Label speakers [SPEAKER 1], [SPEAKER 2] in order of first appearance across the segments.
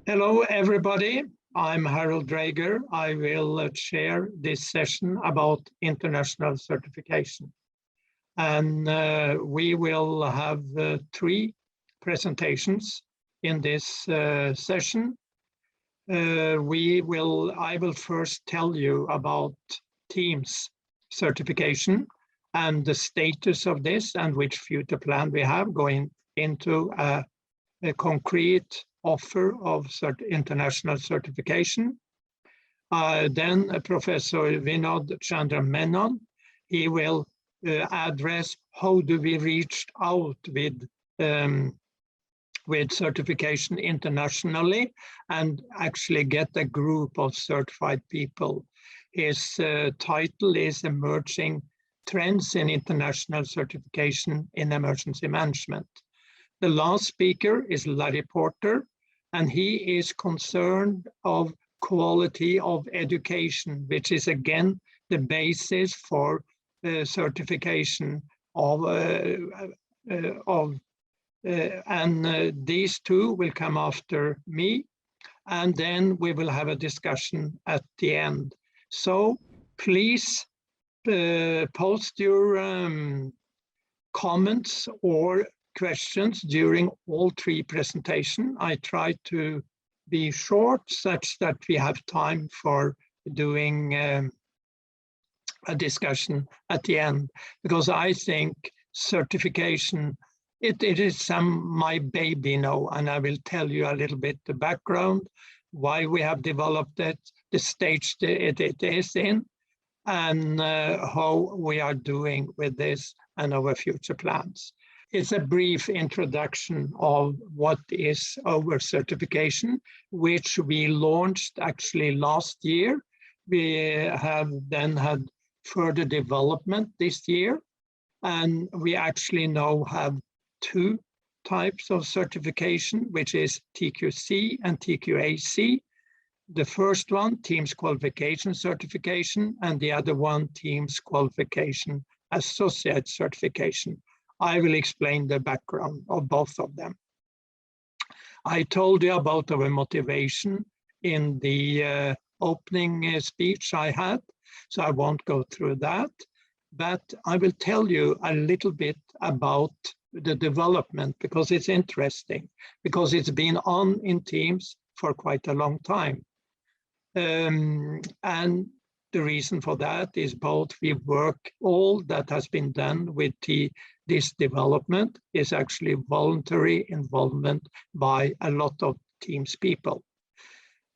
[SPEAKER 1] Hello, everybody. I'm Harald Drager. I will chair this session about international certification. And we will have three presentations in this session. I will first tell you about TIEMS certification and the status of this and which future plan we have going into a concrete offer of international certification. Then Professor Vinod Chandra Menon, he will address how do we reach out with certification internationally and actually get a group of certified people. His title is Emerging Trends in International Certification in Emergency Management. The last speaker is Larry Porter, and he is concerned of quality of education, which is again the basis for certification and these two will come after me, and then we will have a discussion at the end. So please post your comments or questions during all three presentations. I try to be short such that we have time for doing a discussion at the end, because I think certification, it is my baby now, and I will tell you a little bit the background, why we have developed it, the stage it is in, and how we are doing with this and our future plans. It's a brief introduction of what is our certification, which we launched actually last year. We have then had further development this year, and we actually now have two types of certification, which is TQC and TQAC. The first one, TIEMS Qualification Certification, and the other one, TIEMS Qualification Associate Certification. I will explain the background of both of them. I told you about our motivation in the opening speech I had, so I won't go through that, but I will tell you a little bit about the development, because it's interesting, because it's been on in TIEMS for quite a long time. And the reason for that is both we work, all that has been done with this development is actually voluntary involvement by a lot of TIEMS people.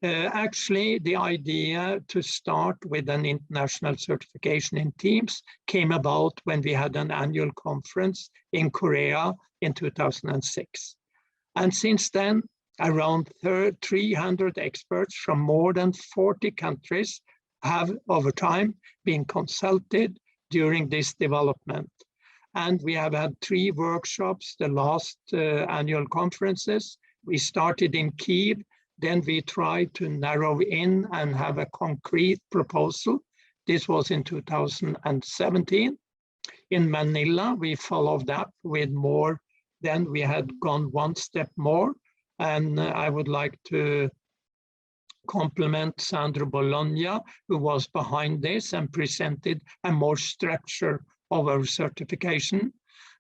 [SPEAKER 1] Actually, the idea to start with an international certification in TIEMS came about when we had an annual conference in Korea in 2006. And since then, around 300 experts from more than 40 countries have over time been consulted during this development. And we have had 3 workshops, the last annual conferences. We started in Kyiv, then we tried to narrow in and have a concrete proposal. This was in 2017. In Manila, we followed up with more, then we had gone one step more. And I would like to compliment Sandro Bologna, who was behind this and presented a more structure of our certification.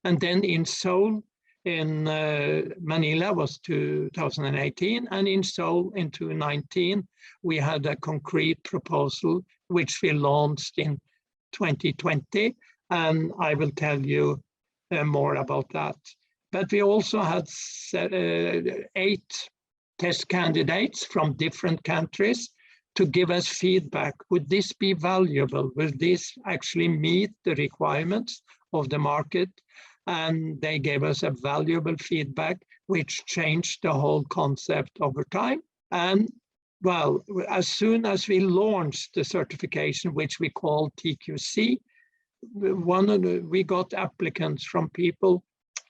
[SPEAKER 1] And then in Seoul, in Manila was 2018, and in Seoul in 2019, we had a concrete proposal which we launched in 2020, and I will tell you more about that. But we also had 8 test candidates from different countries to give us feedback. Would this be valuable? Will this actually meet the requirements of the market? And they gave us a valuable feedback, which changed the whole concept over time. And well, as soon as we launched the certification, which we call TQC, we got applicants from people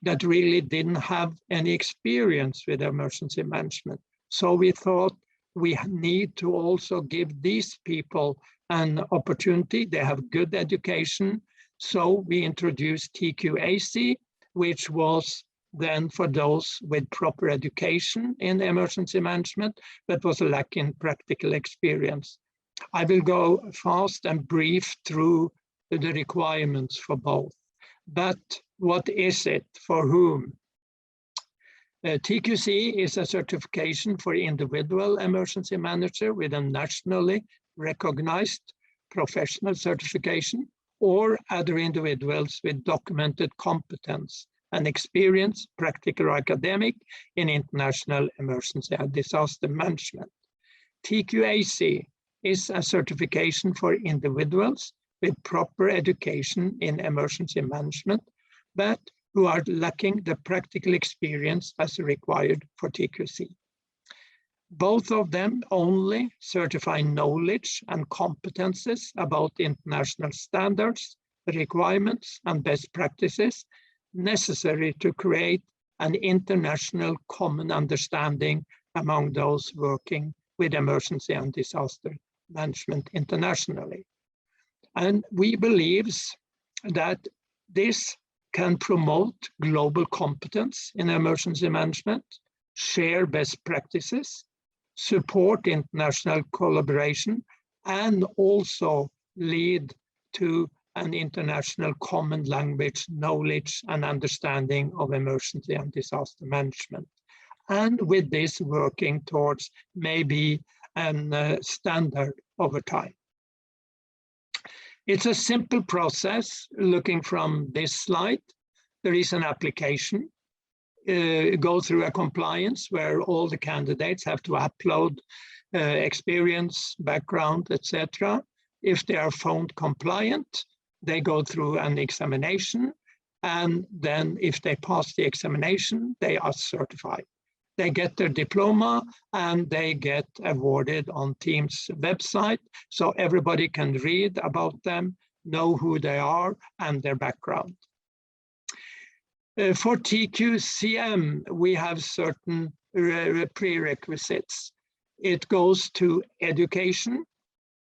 [SPEAKER 1] that really didn't have any experience with emergency management. So we thought we need to also give these people an opportunity. They have good education. So we introduced TQAC, which was than for those with proper education in emergency management, but was lacking practical experience. I will go fast and brief through the requirements for both. But what is it for whom? TQC is a certification for individual emergency manager with a nationally recognized professional certification, or other individuals with documented competence and experience, practical or academic, in international emergency and disaster management. TQAC is a certification for individuals with proper education in emergency management, but who are lacking the practical experience as required for TQC. Both of them only certify knowledge and competences about international standards, requirements, and best practices necessary to create an international common understanding among those working with emergency and disaster management internationally. And we believe that this can promote global competence in emergency management, share best practices, support international collaboration, and also lead to an international common language, knowledge, and understanding of emergency and disaster management. And with this, working towards maybe a standard over time. It's a simple process. Looking from this slide, there is an application. Go through a compliance where all the candidates have to upload experience, background, etc. If they are found compliant, they go through an examination, and then if they pass the examination, they are certified. They get their diploma and they get awarded on TIEMS website, so everybody can read about them, know who they are and their background. For TQCM, we have certain prerequisites. It goes to education,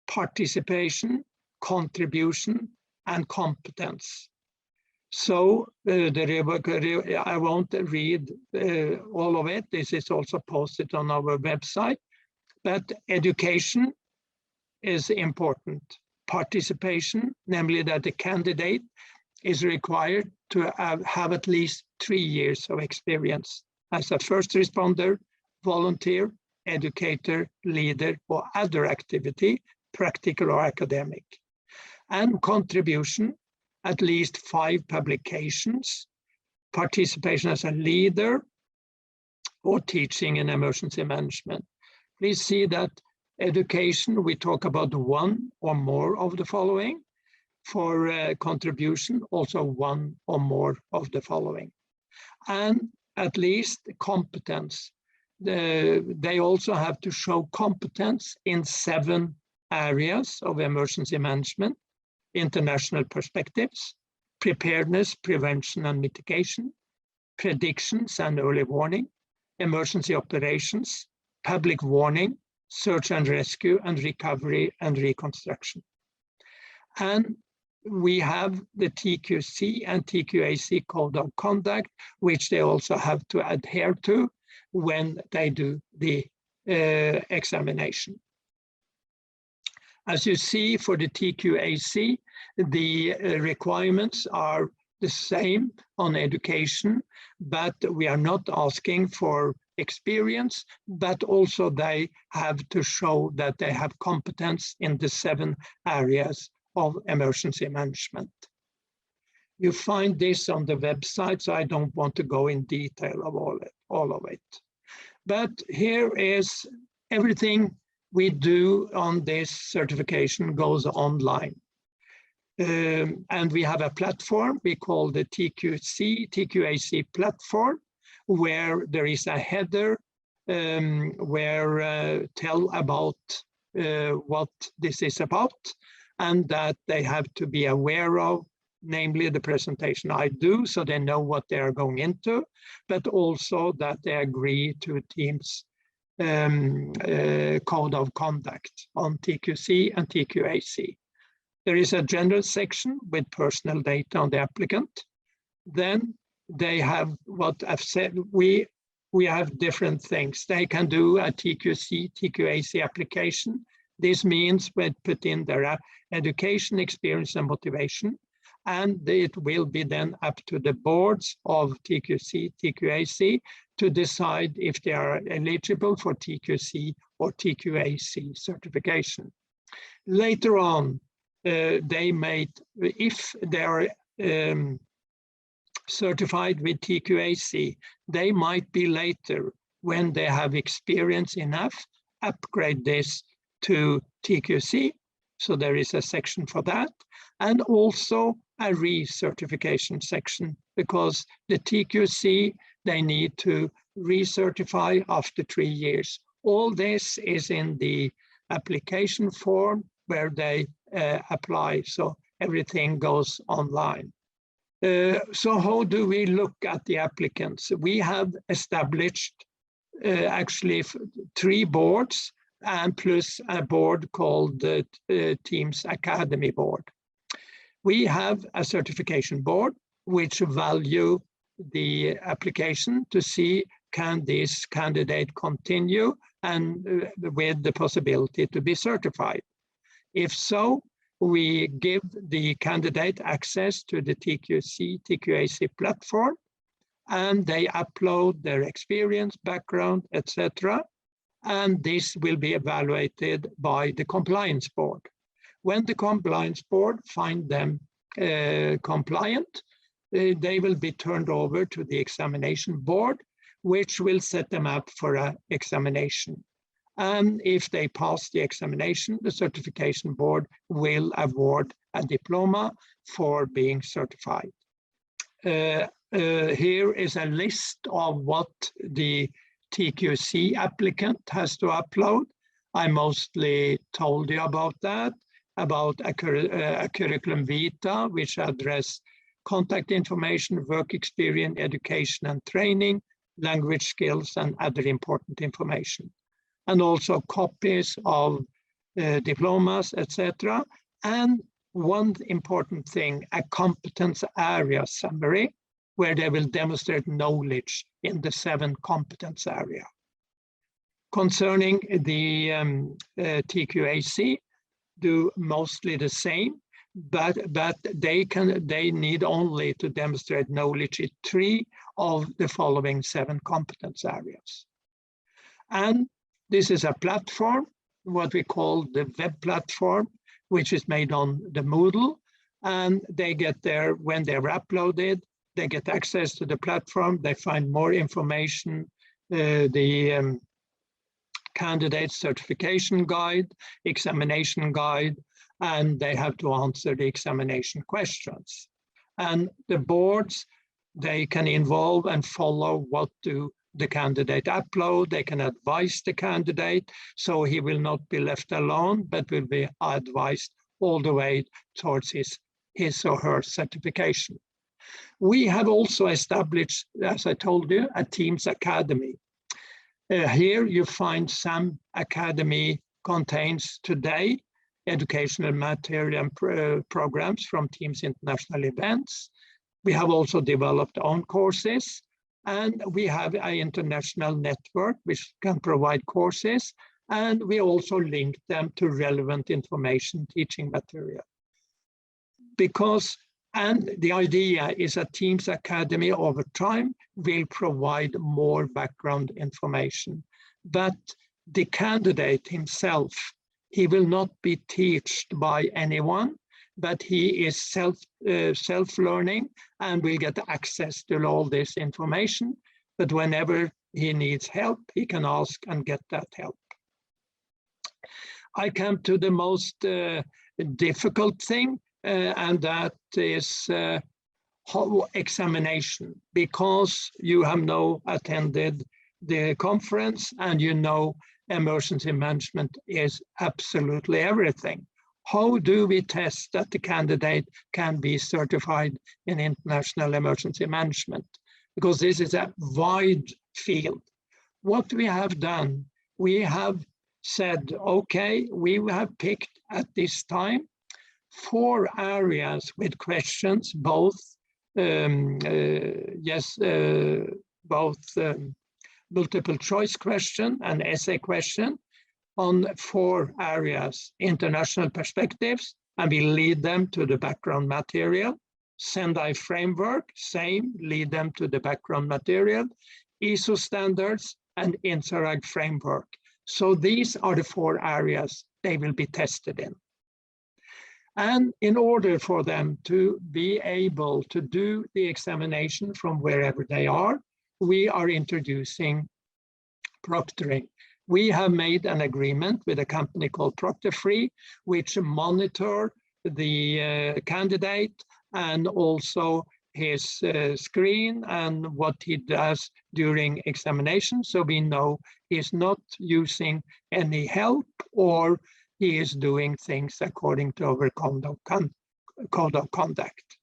[SPEAKER 1] participation, contribution, and competence. So I won't read all of it. This is also posted on our website. But education is important. Participation, namely that the candidate is required to have at least 3 years of experience as a first responder, volunteer, educator, leader, or other activity, practical or academic. And contribution, at least 5 publications, participation as a leader, or teaching in emergency management. Please see that education, we talk about 1 or more of the following. For contribution, also 1 or more of the following. And at least competence. They also have to show competence in 7 areas of emergency management: international perspectives, preparedness, prevention and mitigation, predictions and early warning, emergency operations, public warning, search and rescue, and recovery and reconstruction. And we have the TQC and TQAC code of conduct, which they also have to adhere to when they do the examination. As you see, for the TQAC, the requirements are the same on education, but we are not asking for experience, but also they have to show that they have competence in the 7 areas of emergency management. You find this on the website, so I don't want to go in detail of all of it. But here is everything we do on this certification goes online. And we have a platform we call the TQAC platform, where there is a header where tell about what this is about, and that they have to be aware of, namely the presentation I do, so they know what they are going into, but also that they agree to TIEMS code of conduct on TQC and TQAC. There is a general section with personal data on the applicant. Then they have what I've said. We have different things. They can do a TQC, TQAC application. This means we put in their education, experience, and motivation, and it will be then up to the boards of TQC, TQAC to decide if they are eligible for TQC or TQAC certification. Later on, they might, if they are certified with TQAC, they might be later, when they have experience enough, upgrade this to TQC. So there is a section for that, and also a recertification section, because the TQC, they need to recertify after 3 years. All this is in the application form where they apply, so everything goes online. So how do we look at the applicants? We have established actually 3 boards, and plus a board called the TIEMS Academy Board. We have a certification board which value the application to see, can this candidate continue and with the possibility to be certified. If so, we give the candidate access to the TQC, TQAC platform, and they upload their experience, background, etc. And this will be evaluated by the compliance board. When the compliance board find them compliant, they will be turned over to the examination board, which will set them up for an examination. And if they pass the examination, the certification board will award a diploma for being certified. Here is a list of what the TQC applicant has to upload. I mostly told you about that, about a curriculum vitae, which address contact information, work experience, education and training, language skills, and other important information. And also copies of diplomas, etc. And one important thing, a competence area summary, where they will demonstrate knowledge in the 7 competence area. Concerning the TQAC, do mostly the same, but they need only to demonstrate knowledge in 3 of the following 7 competence areas. And this is a platform, what we call the web platform, which is made on the Moodle, and they get there when they're uploaded. They get access to the platform, they find more information, the candidate certification guide, examination guide, and they have to answer the examination questions. And the boards, they can involve and follow what do the candidate upload. They can advise the candidate, so he will not be left alone, but will be advised all the way towards his or her certification. We have also established, as I told you, a TIEMS Academy. Here you find some academy contains today educational material and programs from TIEMS international events. We have also developed own courses, and we have an international network which can provide courses, and we also link them to relevant information teaching material. And the idea is that TIEMS Academy over time will provide more background information. But the candidate himself, he will not be taught by anyone, but he is self-learning and will get access to all this information. But whenever he needs help, he can ask and get that help. I come to the most difficult thing, and that is examination, because you have now attended the conference and you know emergency management is absolutely everything. How do we test that the candidate can be certified in international emergency management? Because this is a wide field. What we have done, we have said, okay, we have picked at this time 4 areas with questions, both both multiple choice question and essay question on 4 areas: international perspectives, and we lead them to the background material. Sendai framework, same, lead them to the background material. ISO standards and INSARAG framework. So these are the 4 areas they will be tested in. And in order for them to be able to do the examination from wherever they are, we are introducing proctoring. We have made an agreement with a company called ProctorFree, which monitor the candidate and also his screen and what he does during examination. So we know he's not using any help, or he is doing things according to our code of conduct.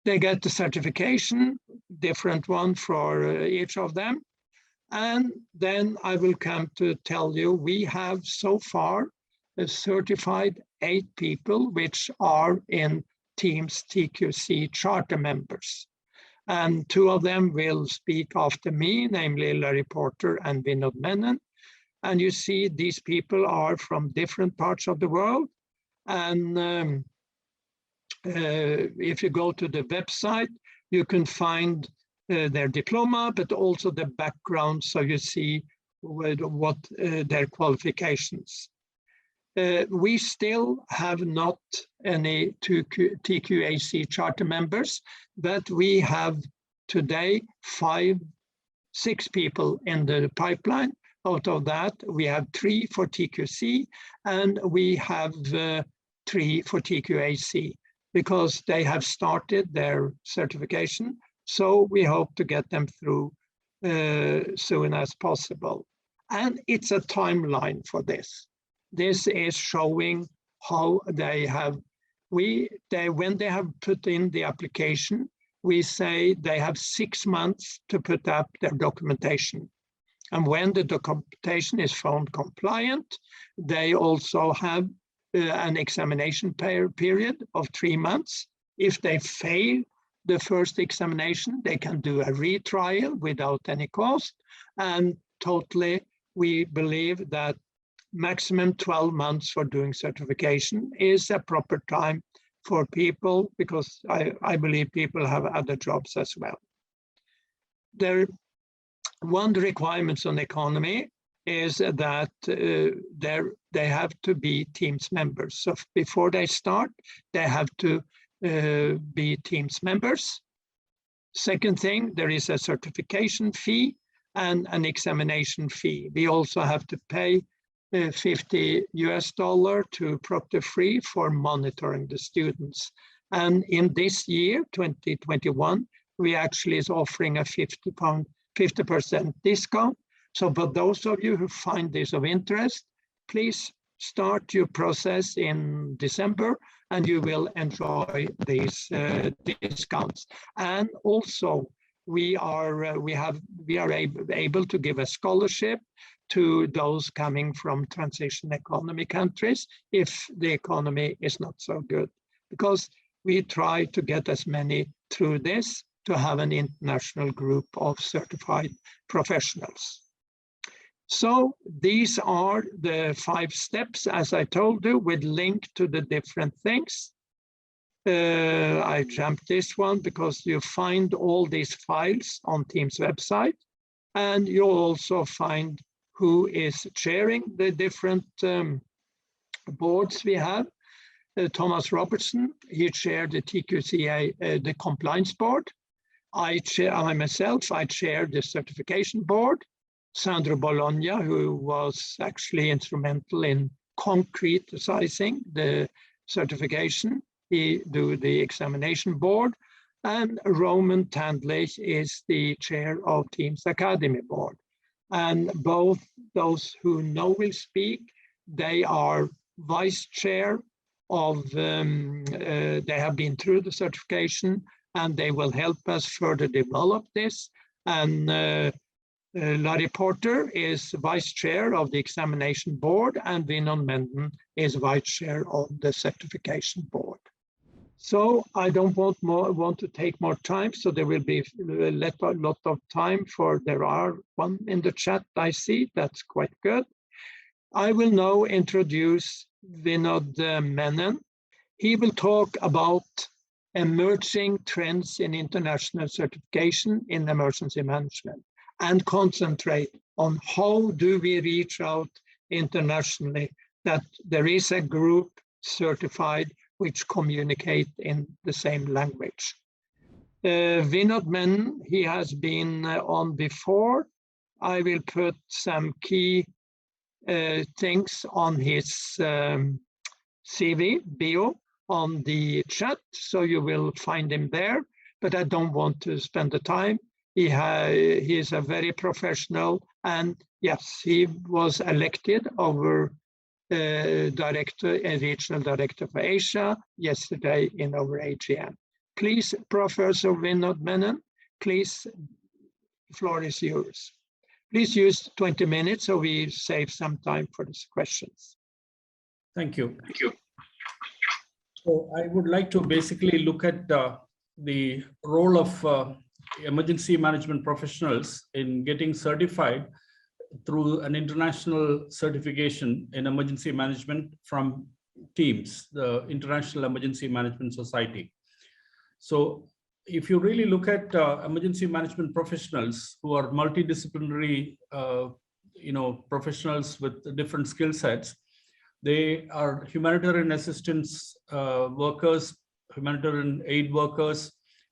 [SPEAKER 1] They get the certification, different one for each of them. And then I will come to tell you, we have so far certified 8 people which are in TIEMS TQAC charter members. And 2 of them will speak after me, namely Larry Porter and Vinod Menon. And you see these people are from different parts of the world. And if you go to the website, you can find their diploma, but also the background, so you see what their qualifications. We still have not any TQAC charter members, but we have today 6 people in the pipeline. Out of that, we have 3 for TQC, and we have 3 for TQAC, because they have started their certification. So we hope to get them through soon as possible. And it's a timeline for this. This is showing how they have, when they have put in the application, we say they have 6 months to put up their documentation. And when the documentation is found compliant, they also have an examination period of 3 months. If they fail the first examination, they can do a retrial without any cost. And totally, we believe that maximum 12 months for doing certification is a proper time for people, because I believe people have other jobs as well. One requirement on economy is that they have to be TIEMS members. So before they start, they have to be TIEMS members. Second thing, there is a certification fee and an examination fee. We also have to pay $50 to ProctorFree for monitoring the students. And in this year, 2021, we actually is offering a 50% discount. So for those of you who find this of interest, please start your process in December, and you will enjoy these discounts. And also, we are able to give a scholarship to those coming from transition economy countries if the economy is not so good, because we try to get as many through this to have an international group of certified professionals. So these are the 5 steps, as I told you, with link to the different things. I jumped this one because you find all these files on TIEMS website, and you'll also find who is chairing the different boards we have. Thomas Robertson, he chaired the TQCA, the compliance board. I myself chair the certification board. Chandra, who was actually instrumental in concretizing the certification, he do the examination board. And Roman Tandlich is the chair of TIEMS Academy board. And both those who know will speak, they are vice chair of, they have been through the certification, and they will help us further develop this. And Larry Porter is vice chair of the examination board, and Vinod Menon is vice chair of the certification board. So I don't want to take more time, so there will be a lot of time for, there are one in the chat I see, that's quite good. I will now introduce Vinod Menon. He will talk about emerging trends in international certification in emergency management and concentrate on how do we reach out internationally, that there is a group certified which communicate in the same language. Vinod Menon, he has been on before. I will put some key things on his CV, bio, on the chat, so you will find him there, but I don't want to spend the time. He is a very professional, and yes, he was elected our regional director for Asia yesterday in our AGM. Please, Professor Vinod Menon, please, the floor is yours. Please use 20 minutes so we save some time for these questions.
[SPEAKER 2] Thank you. Thank you. So I would like to basically look at the role of emergency management professionals in getting certified through an international certification in emergency management from TIEMS, the International Emergency Management Society. So if you really look at emergency management professionals who are multidisciplinary, professionals with different skill sets, they are humanitarian assistance workers, humanitarian aid workers,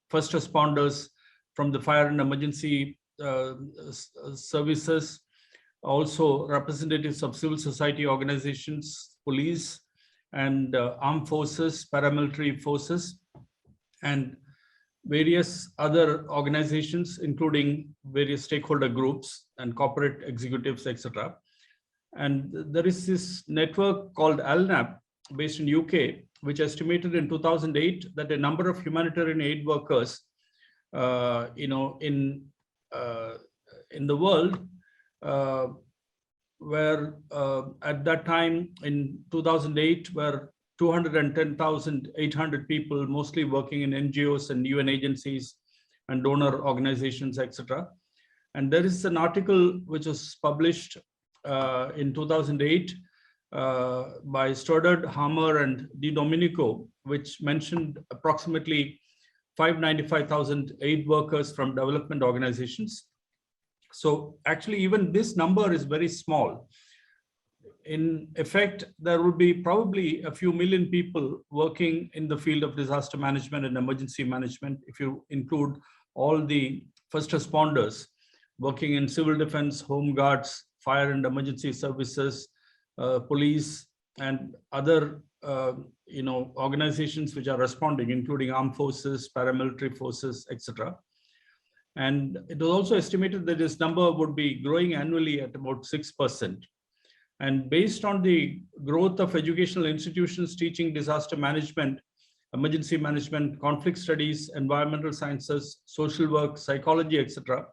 [SPEAKER 2] first responders from the fire and emergency services, also representatives of civil society organizations, police, and armed forces, paramilitary forces, and various other organizations, including various stakeholder groups and corporate executives, etc. And there is this network called ALNAP based in UK, which estimated in 2008 that a number of humanitarian aid workers, in the world, were at that time in 2008 were 210,800 people, mostly working in NGOs and UN agencies and donor organizations, etc. And there is an article which was published in 2008 by Stoddard, Hammer, and Di Domenico, which mentioned approximately 595,000 aid workers from development organizations. So actually, even this number is very small. In effect, there would be probably a few million people working in the field of disaster management and emergency management, if you include all the first responders working in civil defense, home guards, fire and emergency services, police, and other organizations which are responding, including armed forces, paramilitary forces, etc. And it was also estimated that this number would be growing annually at about 6%. And based on the growth of educational institutions teaching disaster management, emergency management, conflict studies, environmental sciences, social work, psychology, etc.,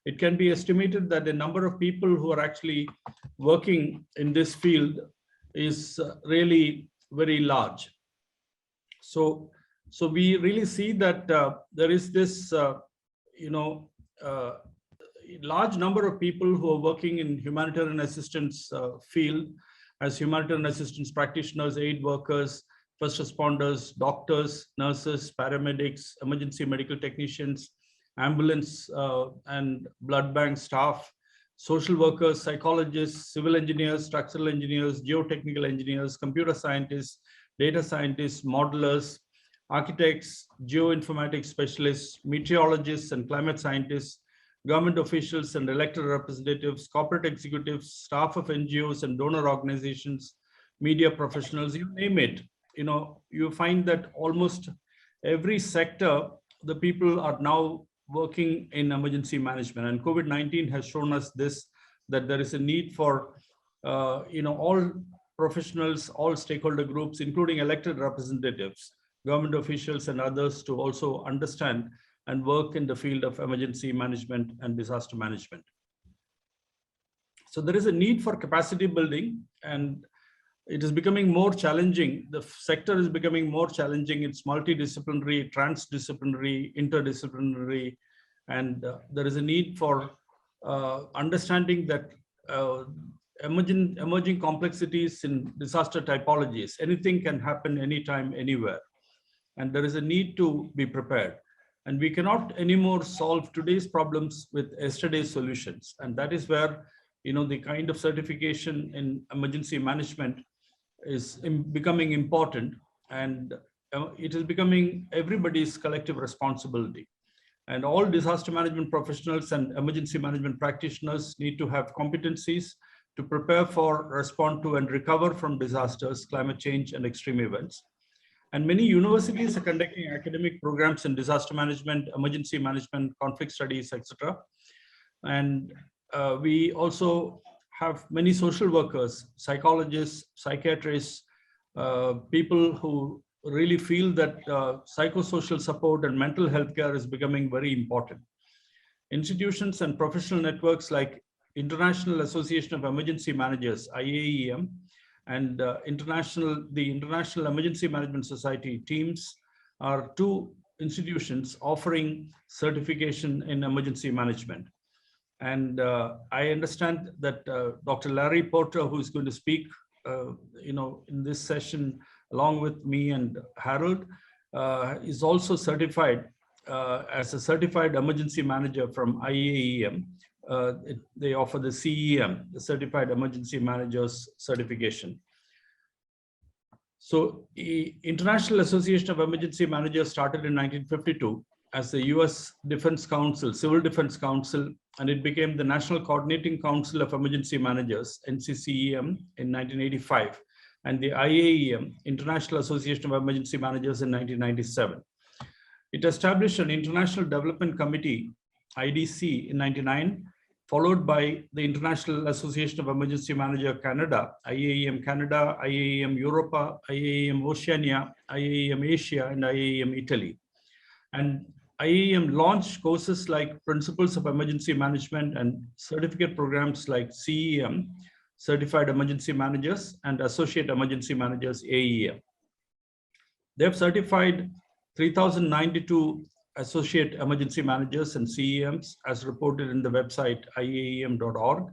[SPEAKER 2] it can be estimated that the number of people who are actually working in this field is really very large. So we really see that there is this, large number of people who are working in humanitarian assistance field as humanitarian assistance practitioners, aid workers, first responders, doctors, nurses, paramedics, emergency medical technicians, ambulance and blood bank staff, social workers, psychologists, civil engineers, structural engineers, geotechnical engineers, computer scientists, data scientists, modelers, architects, geoinformatics specialists, meteorologists and climate scientists, government officials and elected representatives, corporate executives, staff of NGOs and donor organizations, media professionals, you name it. You find that almost every sector, the people are now working in emergency management. And COVID-19 has shown us this, that there is a need for, all professionals, all stakeholder groups, including elected representatives, government officials and others, to also understand and work in the field of emergency management and disaster management. So there is a need for capacity building, and it is becoming more challenging. The sector is becoming more challenging. It's multidisciplinary, transdisciplinary, interdisciplinary, and there is a need for understanding that emerging complexities in disaster typologies. Anything can happen anytime, anywhere. And there is a need to be prepared. And we cannot anymore solve today's problems with yesterday's solutions. And that is where, the kind of certification in emergency management is becoming important. And it is becoming everybody's collective responsibility. And all disaster management professionals and emergency management practitioners need to have competencies to prepare for, respond to, and recover from disasters, climate change, and extreme events. And many universities are conducting academic programs in disaster management, emergency management, conflict studies, etc. And we also have many social workers, psychologists, psychiatrists, people who really feel that psychosocial support and mental health care is becoming very important. Institutions and professional networks like International Association of Emergency Managers, IAEM, and the International Emergency Management Society, TIEMS, are two institutions offering certification in emergency management. And I understand that Dr. Larry Porter, who is going to speak, in this session along with me and Harald, is also certified as a certified emergency manager from IAEM. They offer the CEM, the Certified Emergency Managers Certification. So the International Association of Emergency Managers started in 1952 as the US Defense Council, Civil Defense Council, and it became the National Coordinating Council of Emergency Managers, NCCEM, in 1985, and the IAEM, International Association of Emergency Managers, in 1997. It established an International Development Committee, IDC, in 1999, followed by the International Association of Emergency Manager Canada, IAEM Canada, IAEM Europa, IAEM Oceania, IAEM Asia, and IAEM Italy. And IAEM launched courses like Principles of Emergency Management and certificate programs like CEM, Certified Emergency Managers, and Associate Emergency Managers, AEM. They have certified 3,092 Associate Emergency Managers and CEMs as reported in the website iaem.org.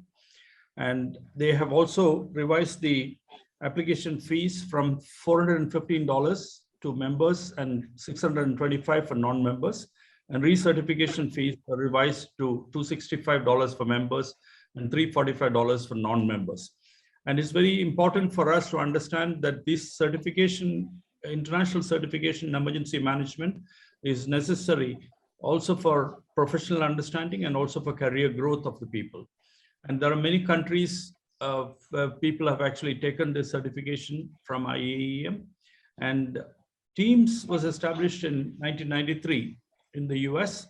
[SPEAKER 2] And they have also revised the application fees from $415 to members and $625 for non-members. And recertification fees are revised to $265 for members and $345 for non-members. And it's very important for us to understand that this certification, international certification in emergency management, is necessary also for professional understanding and also for career growth of the people. And there are many countries where people have actually taken this certification from IAEM. And TIEMS was established in 1993 in the US,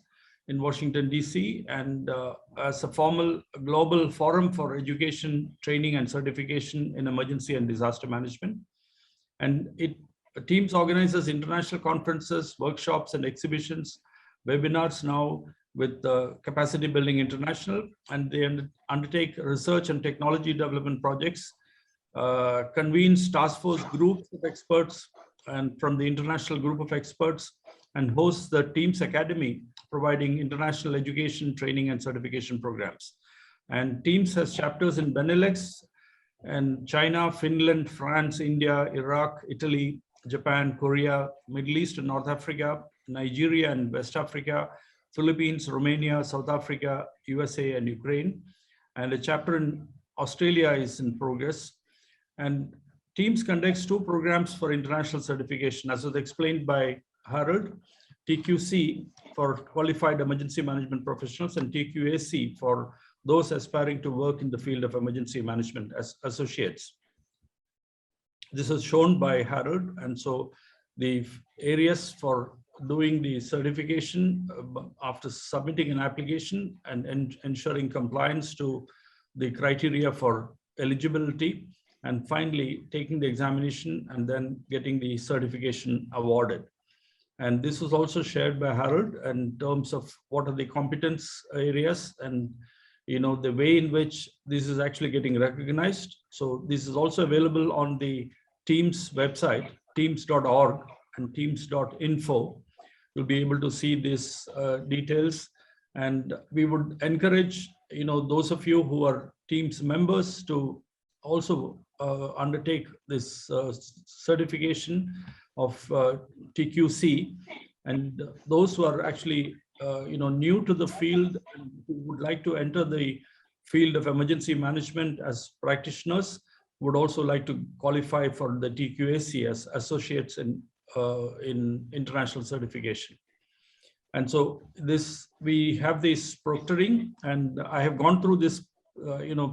[SPEAKER 2] in Washington, DC, and as a formal global forum for education, training, and certification in emergency and disaster management. And TIEMS organizes international conferences, workshops, and exhibitions, webinars now with Capacity Building International, and they undertake research and technology development projects, convenes task force groups of experts and from the international group of experts, and hosts the TIEMS Academy, providing international education, training, and certification programs. And TIEMS has chapters in Benelux and China, Finland, France, India, Iraq, Italy, Japan, Korea, Middle East and North Africa, Nigeria and West Africa, Philippines, Romania, South Africa, USA, and Ukraine. And a chapter in Australia is in progress. And TIEMS conducts two programs for international certification, as was explained by Harald: TQC for qualified emergency management professionals and TQAC for those aspiring to work in the field of emergency management as associates. This is shown by Harald, and so the areas for doing the certification after submitting an application and ensuring compliance to the criteria for eligibility, and finally taking the examination and then getting the certification awarded. And this was also shared by Harald in terms of what are the competence areas and the way in which this is actually getting recognized. So this is also available on the TIEMS website, teams.org and teams.info. You'll be able to see these details. And we would encourage, those of you who are TIEMS members to also undertake this certification of TQC. And those who are actually, new to the field and who would like to enter the field of emergency management as practitioners would also like to qualify for the TQAC as associates in international certification. And so we have this proctoring, and I have gone through this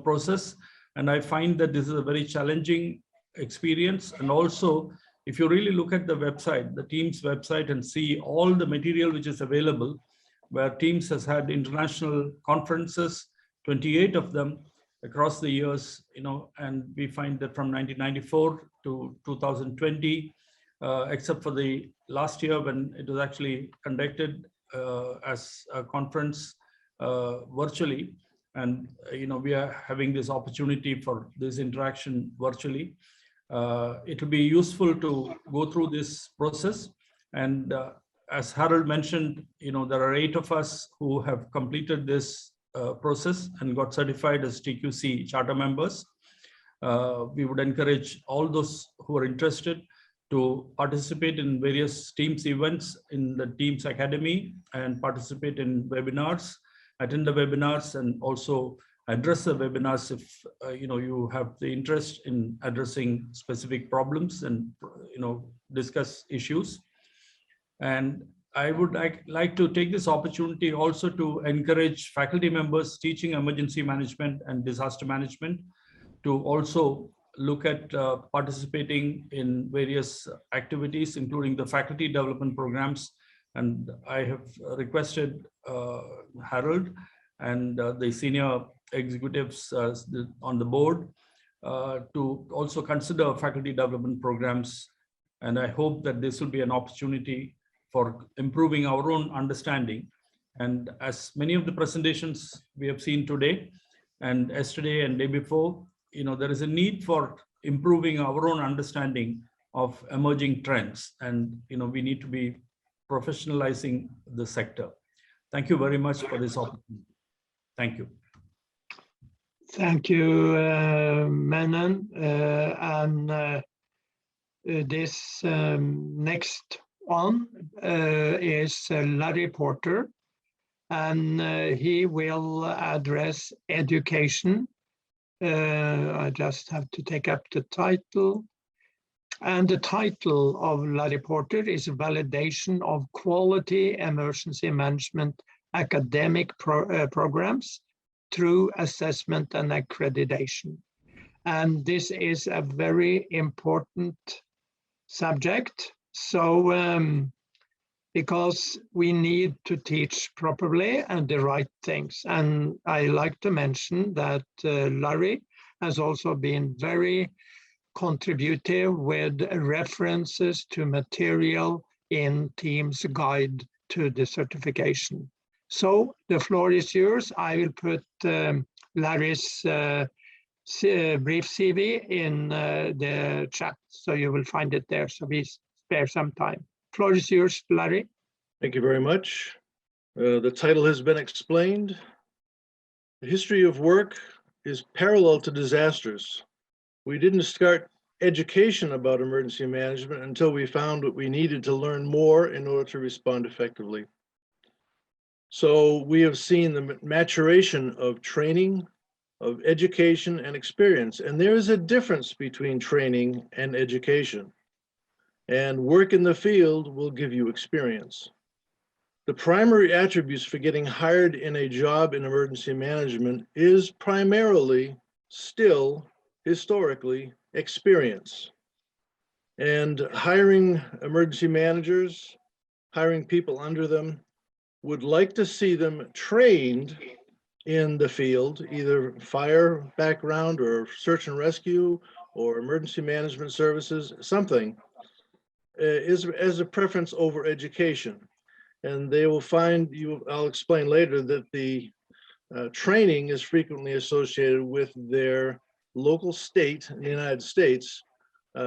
[SPEAKER 2] process, and I find that this is a very challenging experience. And also, if you really look at the website, the TIEMS website, and see all the material which is available, where TIEMS has had international conferences, 28 of them across the years, and we find that from 1994 to 2020, except for the last year when it was actually conducted as a conference virtually. And, we are having this opportunity for this interaction virtually. It will be useful to go through this process. And as Harald mentioned, there are 8 of us who have completed this process and got certified as TQC charter members. We would encourage all those who are interested to participate in various TIEMS events in the TIEMS Academy and participate in webinars, attend the webinars, and also address the webinars if you have the interest in addressing specific problems and discuss issues. And I would like to take this opportunity also to encourage faculty members teaching emergency management and disaster management to also look at participating in various activities, including the faculty development programs. And I have requested Harald and the senior executives on the board to also consider faculty development programs. And I hope that this will be an opportunity for improving our own understanding. And as many of the presentations we have seen today and yesterday and day before, there is a need for improving our own understanding of emerging trends. And, we need to be professionalizing the sector. Thank you very much for this opportunity. Thank you.
[SPEAKER 1] Thank you, Menon. This next one is Larry Porter, and he will address education. I just have to take up the title. And the title of Larry Porter is Validation of Quality Emergency Management Academic Programs through Assessment and Accreditation. And this is a very important subject. So, because we need to teach properly and the right things. And I like to mention that Larry has also been very contributive with references to material in TIEMS guide to the certification. So the floor is yours. I will put Larry's brief CV in the chat, so you will find it there. So we spare some time. Floor is yours, Larry.
[SPEAKER 3] Thank you very much. The title has been explained. The history of work is parallel to disasters. We didn't start education about emergency management until we found what we needed to learn more in order to respond effectively. So we have seen the maturation of training, of education and experience, and there is a difference between training and education. And work in the field will give you experience. The primary attributes for getting hired in a job in emergency management is primarily, still, historically, experience. And hiring emergency managers, hiring people under them, would like to see them trained in the field, either fire background or search and rescue or emergency management services, something, as a preference over education. And they will find, I'll explain later, that the training is frequently associated with their local state in the United States,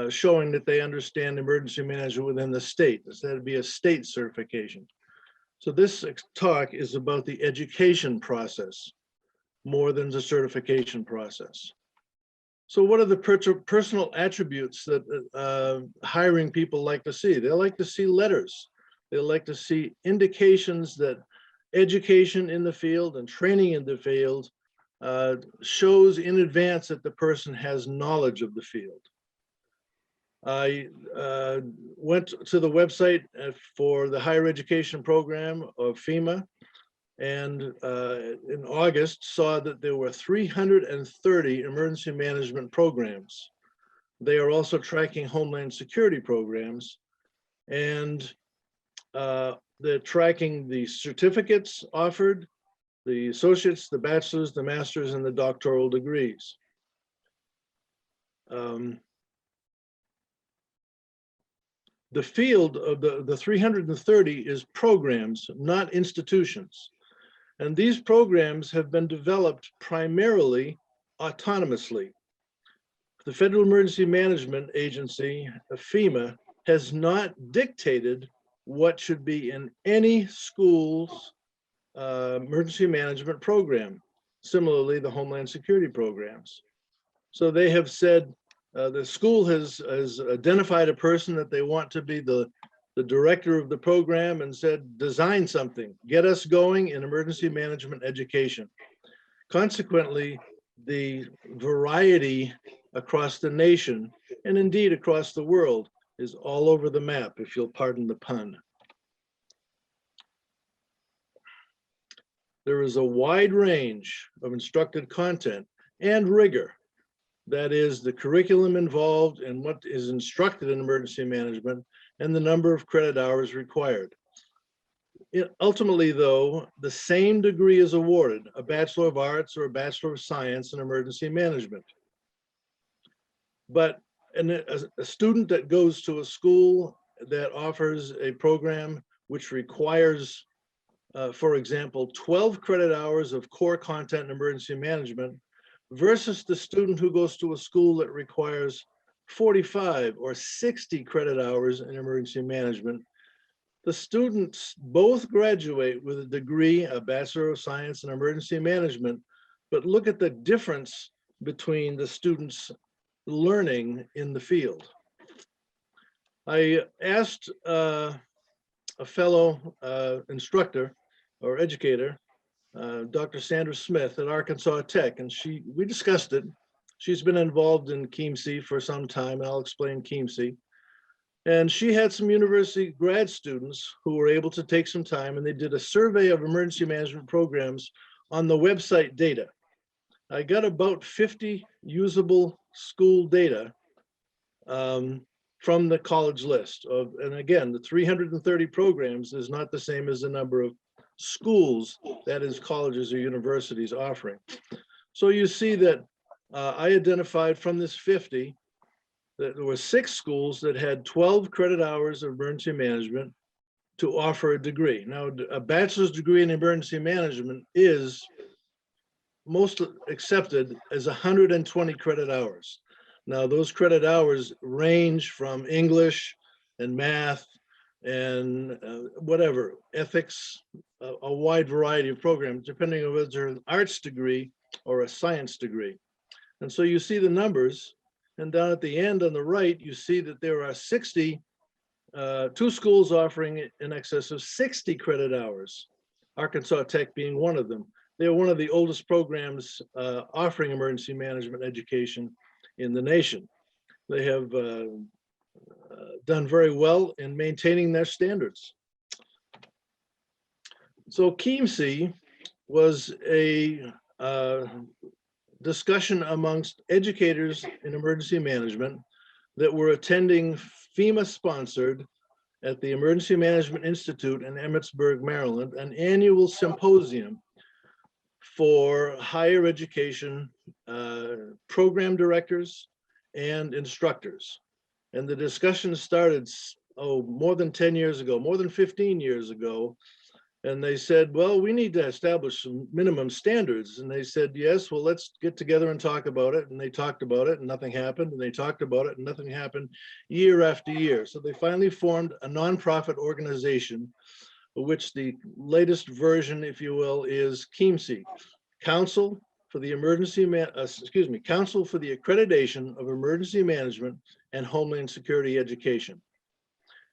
[SPEAKER 3] showing that they understand emergency management within the state. So that'd be a state certification. So this talk is about the education process more than the certification process. So what are the personal attributes that hiring people like to see? They like to see letters. They like to see indications that education in the field and training in the field shows in advance that the person has knowledge of the field. I went to the website for the higher education program of FEMA, and in August saw that there were 330 emergency management programs. They are also tracking Homeland Security programs, and they're tracking the certificates offered, the associates, the bachelor's, the master's, and the doctoral degrees. The field of the 330 is programs, not institutions. And these programs have been developed primarily autonomously. The Federal Emergency Management Agency, FEMA, has not dictated what should be in any school's emergency management program. Similarly, the Homeland Security programs. So they have said, the school has identified a person that they want to be the director of the program and said, design something, get us going in emergency management education. Consequently, the variety across the nation and indeed across the world is all over the map, if you'll pardon the pun. There is a wide range of instructed content and rigor. That is the curriculum involved and what is instructed in emergency management and the number of credit hours required. Ultimately, though, the same degree is awarded, a Bachelor of Arts or a Bachelor of Science in emergency management. But a student that goes to a school that offers a program which requires, for example, 12 credit hours of core content in emergency management versus the student who goes to a school that requires 45 or 60 credit hours in emergency management, the students both graduate with a degree, a Bachelor of Science in emergency management, but look at the difference between the students learning in the field. I asked a fellow instructor or educator, Dr. Sandra Smith at Arkansas Tech, and we discussed it. She's been involved in TIEMS for some time, and I'll explain TIEMS. And she had some university grad students who were able to take some time, and they did a survey of emergency management programs on the website data. I got about 50 usable school data from the college list and again, the 330 programs is not the same as the number of schools, that is colleges or universities offering. So you see that I identified from this 50 that there were 6 schools that had 12 credit hours of emergency management to offer a degree. Now, a bachelor's degree in emergency management is most accepted as 120 credit hours. Now, those credit hours range from English and math and whatever, ethics, a wide variety of programs, depending on whether it's an arts degree or a science degree. And so you see the numbers, and down at the end on the right, you see that there are 2 schools offering in excess of 60 credit hours, Arkansas Tech being one of them. They're one of the oldest programs offering emergency management education in the nation. They have done very well in maintaining their standards. So KEMC was a discussion amongst educators in emergency management that were attending FEMA-sponsored at the Emergency Management Institute in Emmitsburg, Maryland, an annual symposium for higher education program directors and instructors. And the discussion started more than 10 years ago, more than 15 years ago, And they said, well, we need to establish some minimum standards. And they said, yes, well, let's get together and talk about it. And they talked about it and nothing happened. And they talked about it and nothing happened year after year. So they finally formed a nonprofit organization, which the latest version, if you will, is KIEMS, Council for the Council for the Accreditation of Emergency Management and Homeland Security Education.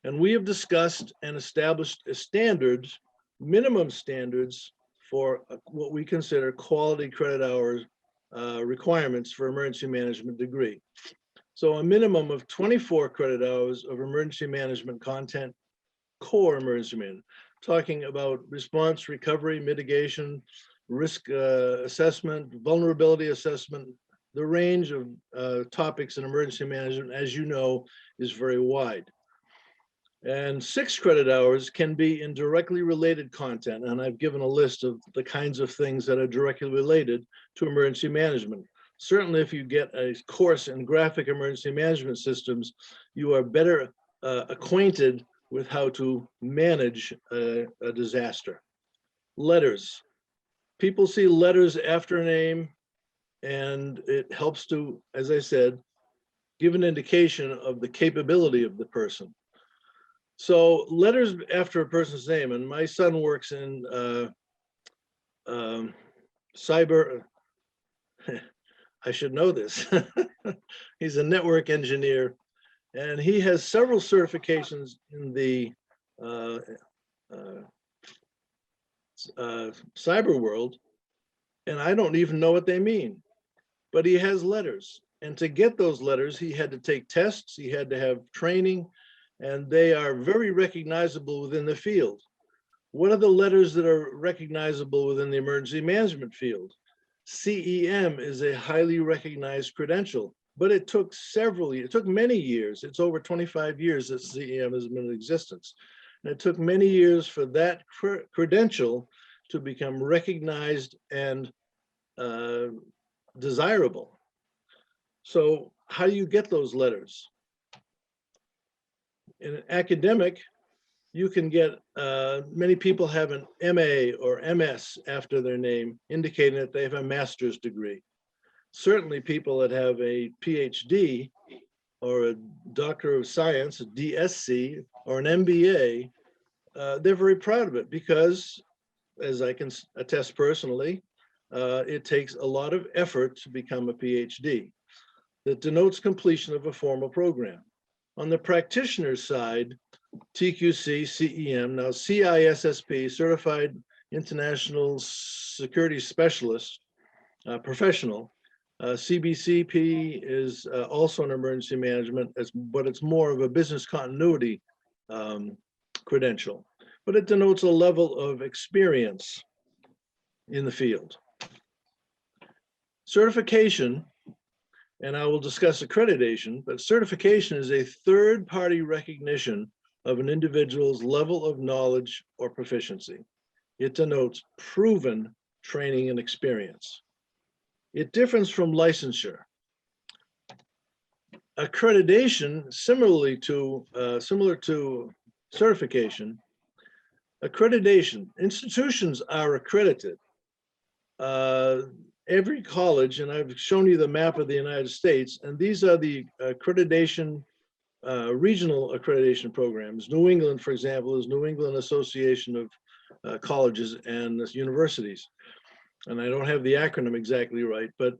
[SPEAKER 3] And we have discussed and established standards, minimum standards for what we consider quality credit hours requirements for emergency management degree. So a minimum of 24 credit hours of emergency management content, core emergency management, talking about response, recovery, mitigation, risk assessment, vulnerability assessment. The range of topics in emergency management, as you know, is very wide. And 6 credit hours can be in directly related content. And I've given a list of the kinds of things that are directly related to emergency management. Certainly, if you get a course in graphic emergency management systems, you are better acquainted with how to manage a disaster. Letters. People see letters after a name, and it helps to, as I said, give an indication of the capability of the person. So letters after a person's name, and my son works in cyber, I should know this. He's a network engineer, and he has several certifications in the cyber world, and I don't even know what they mean, but he has letters. And to get those letters, he had to take tests, he had to have training, and they are very recognizable within the field. What are the letters that are recognizable within the emergency management field? CEM is a highly recognized credential, but it took several years, it took many years. It's over 25 years that CEM has been in existence. And it took many years for that credential to become recognized and desirable. So how do you get those letters? In an academic, you can get, many people have an MA or MS after their name, indicating that they have a master's degree. Certainly people that have a PhD or a Doctor of Science, a DSc, or an MBA, they're very proud of it because, as I can attest personally, it takes a lot of effort to become a PhD. That denotes completion of a formal program. On the practitioner's side, TQC, CEM, now CISSP, Certified International Security Specialist, professional. CBCP is also an emergency management, but it's more of a business continuity credential. But it denotes a level of experience in the field. Certification, and I will discuss accreditation, but certification is a third-party recognition of an individual's level of knowledge or proficiency. It denotes proven training and experience. It differs from licensure. Accreditation, similar to certification, accreditation, institutions are accredited. Every college, and I've shown you the map of the United States, and these are the accreditation, regional accreditation programs. New England, for example, is New England Association of Colleges and Universities. And I don't have the acronym exactly right, but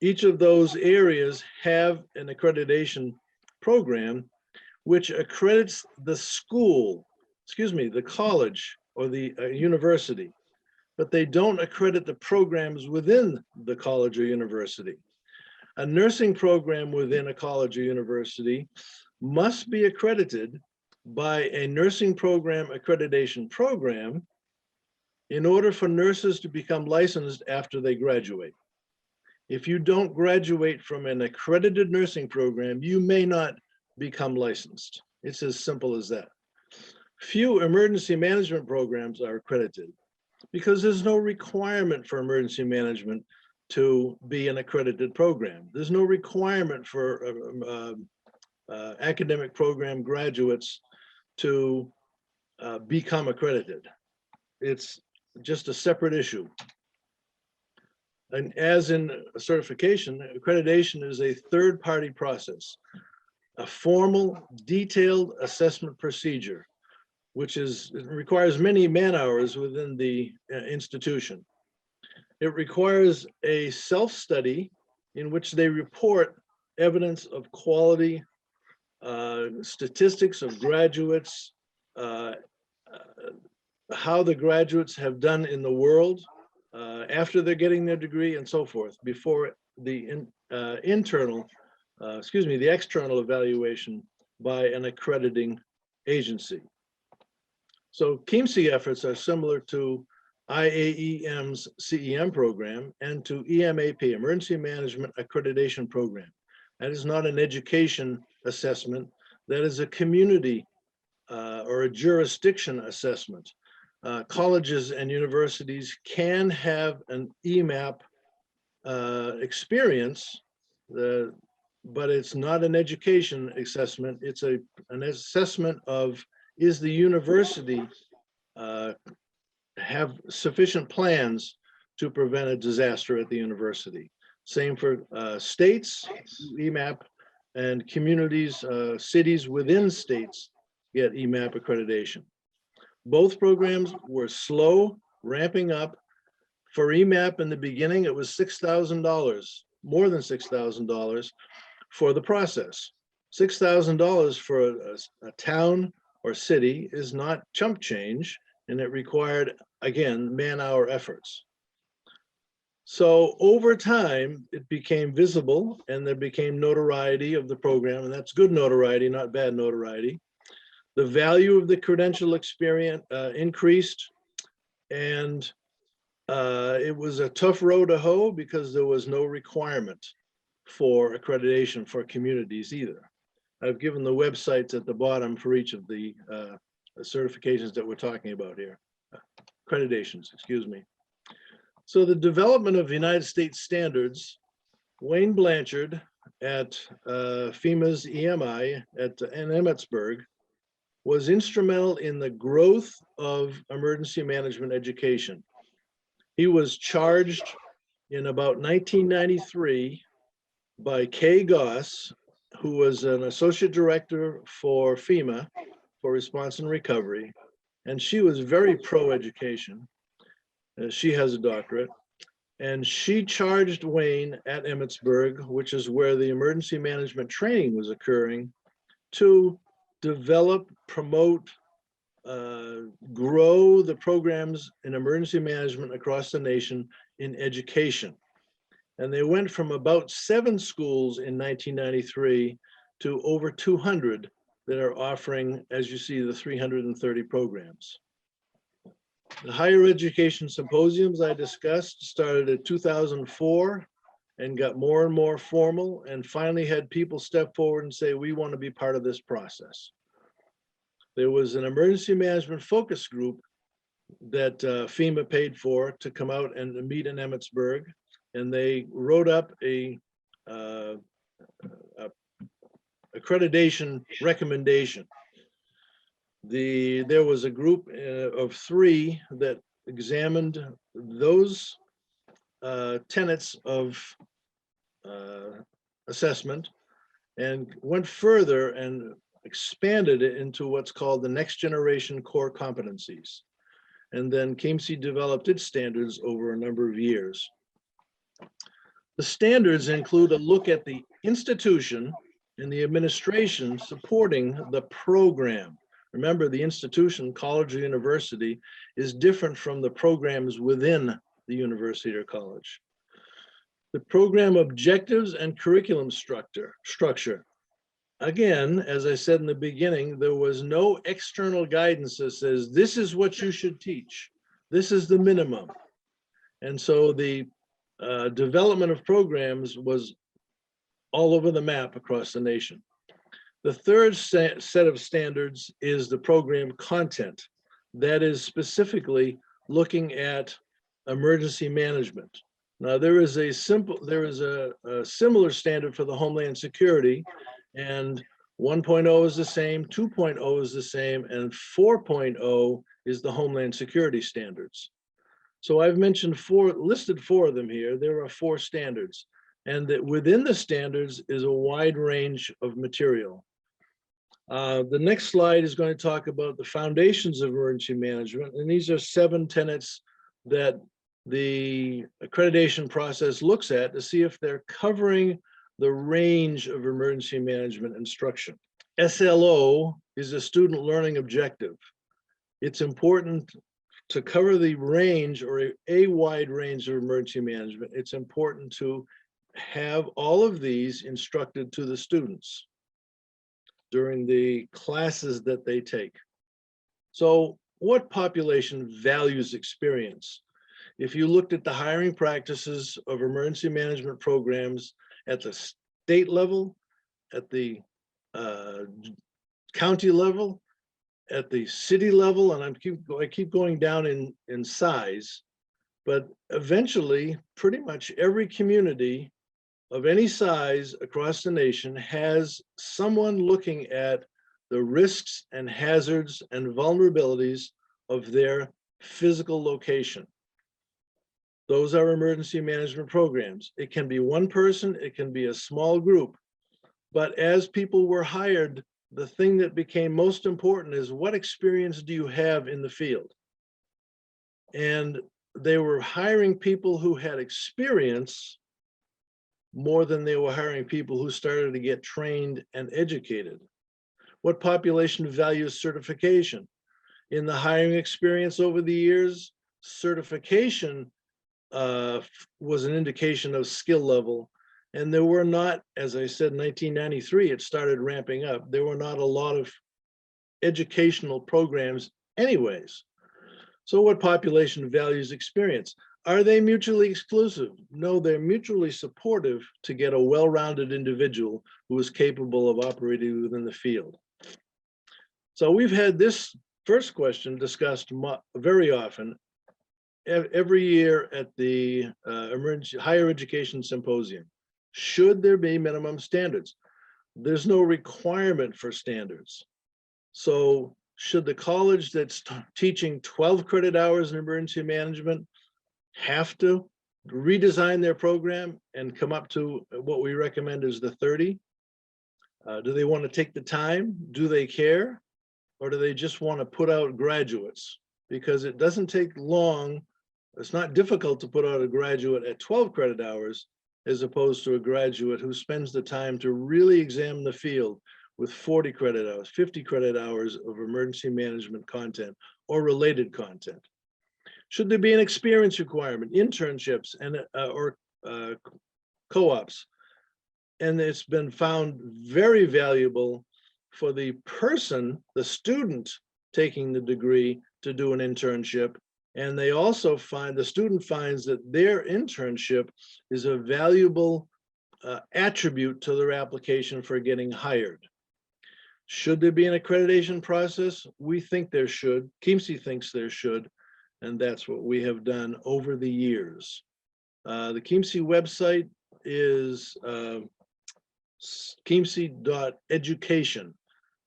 [SPEAKER 3] each of those areas have an accreditation program which accredits the school, the college or the university, but they don't accredit the programs within the college or university. A nursing program within a college or university must be accredited by a nursing program accreditation program in order for nurses to become licensed after they graduate. If you don't graduate from an accredited nursing program, you may not become licensed. It's as simple as that. Few emergency management programs are accredited because there's no requirement for emergency management to be an accredited program. There's no requirement for academic program graduates to become accredited. it's just a separate issue. And as in certification, accreditation is a third-party process, a formal, detailed assessment procedure, which requires many man-hours within the institution. It requires a self-study in which they report evidence of quality, statistics of graduates, how the graduates have done in the world after they're getting their degree and so forth, before the the external evaluation by an accrediting agency. So KIEMS efforts are similar to IAEM's CEM program and to EMAP, Emergency Management Accreditation Program. That is not an education assessment, that is a community or a jurisdiction assessment. Colleges and universities can have an EMAP experience, but it's not an education assessment. It's an assessment of, is the university have sufficient plans to prevent a disaster at the university. Same for states, EMAP, and communities, cities within states get EMAP accreditation. Both programs were slow ramping up. For EMAP in the beginning, it was $6,000, more than $6,000 for the process. $6,000 for a town or city is not chump change, and it required, again, man-hour efforts. So over time, it became visible and there became notoriety of the program, and that's good notoriety, not bad notoriety. The value of the credential experience increased, and it was a tough row to hoe because there was no requirement for accreditation for communities either. I've given the websites at the bottom for each of the certifications that we're talking about here, accreditations, excuse me. So the development of United States standards, Wayne Blanchard at FEMA's EMI in Emmitsburg was instrumental in the growth of emergency management education. He was charged in about 1993 by Kay Goss, who was an associate director for FEMA for response and recovery, and she was very pro-education. She has a doctorate, and she charged Wayne at Emmitsburg, which is where the emergency management training was occurring, to develop, promote, grow the programs in emergency management across the nation in education. And they went from about 7 schools in 1993 to over 200 that are offering, as you see, the 330 programs. The higher education symposiums I discussed started in 2004 and got more and more formal, and finally had people step forward and say, we want to be part of this process. There was an emergency management focus group that FEMA paid for to come out and meet in Emmitsburg, and they wrote up a accreditation recommendation. There was a group of 3 that examined those tenets of assessment and went further and expanded it into what's called the next generation core competencies. And then KIEMS developed its standards over a number of years. The standards include a look at the institution and the administration supporting the program. Remember, the institution, college or university, is different from the programs within the university or college. The program objectives and curriculum structure. Again, as I said in the beginning, there was no external guidance that says, this is what you should teach. This is the minimum. And so the development of programs was all over the map across the nation. The third set of standards is the program content. That is specifically looking at emergency management. Now there is a similar standard for the Homeland Security, and 1.0 is the same, 2.0 is the same, and 4.0 is the Homeland Security standards. So I've mentioned listed four of them here. There are 4 standards, and that within the standards is a wide range of material. The next slide is going to talk about the foundations of emergency management, and these are 7 tenets that the accreditation process looks at to see if they're covering the range of emergency management instruction. SLO is a student learning objective. It's important to cover the range, or a wide range of emergency management. It's important to have all of these instructed to the students during the classes that they take. So what population values experience? If you looked at the hiring practices of emergency management programs at the state level, at the county level, at the city level, and I keep going down in size, but eventually pretty much every community of any size across the nation has someone looking at the risks and hazards and vulnerabilities of their physical location. Those are emergency management programs. It can be one person, it can be a small group, but as people were hired, the thing that became most important is, what experience do you have in the field? And they were hiring people who had experience more than they were hiring people who started to get trained and educated. What population values certification? In the hiring experience over the years, certification was an indication of skill level. And there were not, as I said, in 1993, it started ramping up. There were not a lot of educational programs anyways. So what population values experience? Are they mutually exclusive? No, they're mutually supportive to get a well-rounded individual who is capable of operating within the field. So we've had this first question discussed very often every year at the Higher Education Symposium. Should there be minimum standards? There's no requirement for standards. So should the college that's teaching 12 credit hours in emergency management have to redesign their program and come up to what we recommend is the 30? Do they want to take the time? Do they care? Or do they just want to put out graduates? Because it doesn't take long. It's not difficult to put out a graduate at 12 credit hours as opposed to a graduate who spends the time to really examine the field with 40 credit hours, 50 credit hours of emergency management content or related content. Should there be an experience requirement, internships and or co-ops? And it's been found very valuable for the person, the student taking the degree, to do an internship. And they also find, the student finds that their internship is a valuable attribute to their application for getting hired. Should there be an accreditation process? We think there should. TIEMS thinks there should. And that's what we have done over the years. The TIEMS website is TIEMS.education.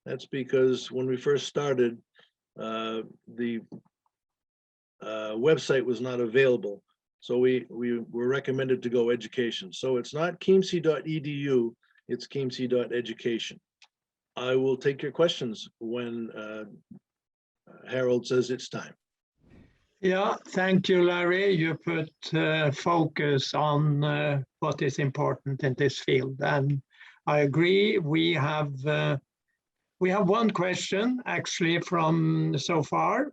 [SPEAKER 3] That's because when we first started, the website was not available. So we were recommended to go education. So it's not TIEMS.edu, it's TIEMS.education. I will take your questions when Harald says it's time.
[SPEAKER 1] Yeah, thank you, Larry. You put focus on what is important in this field, and I agree. We have one question actually from so far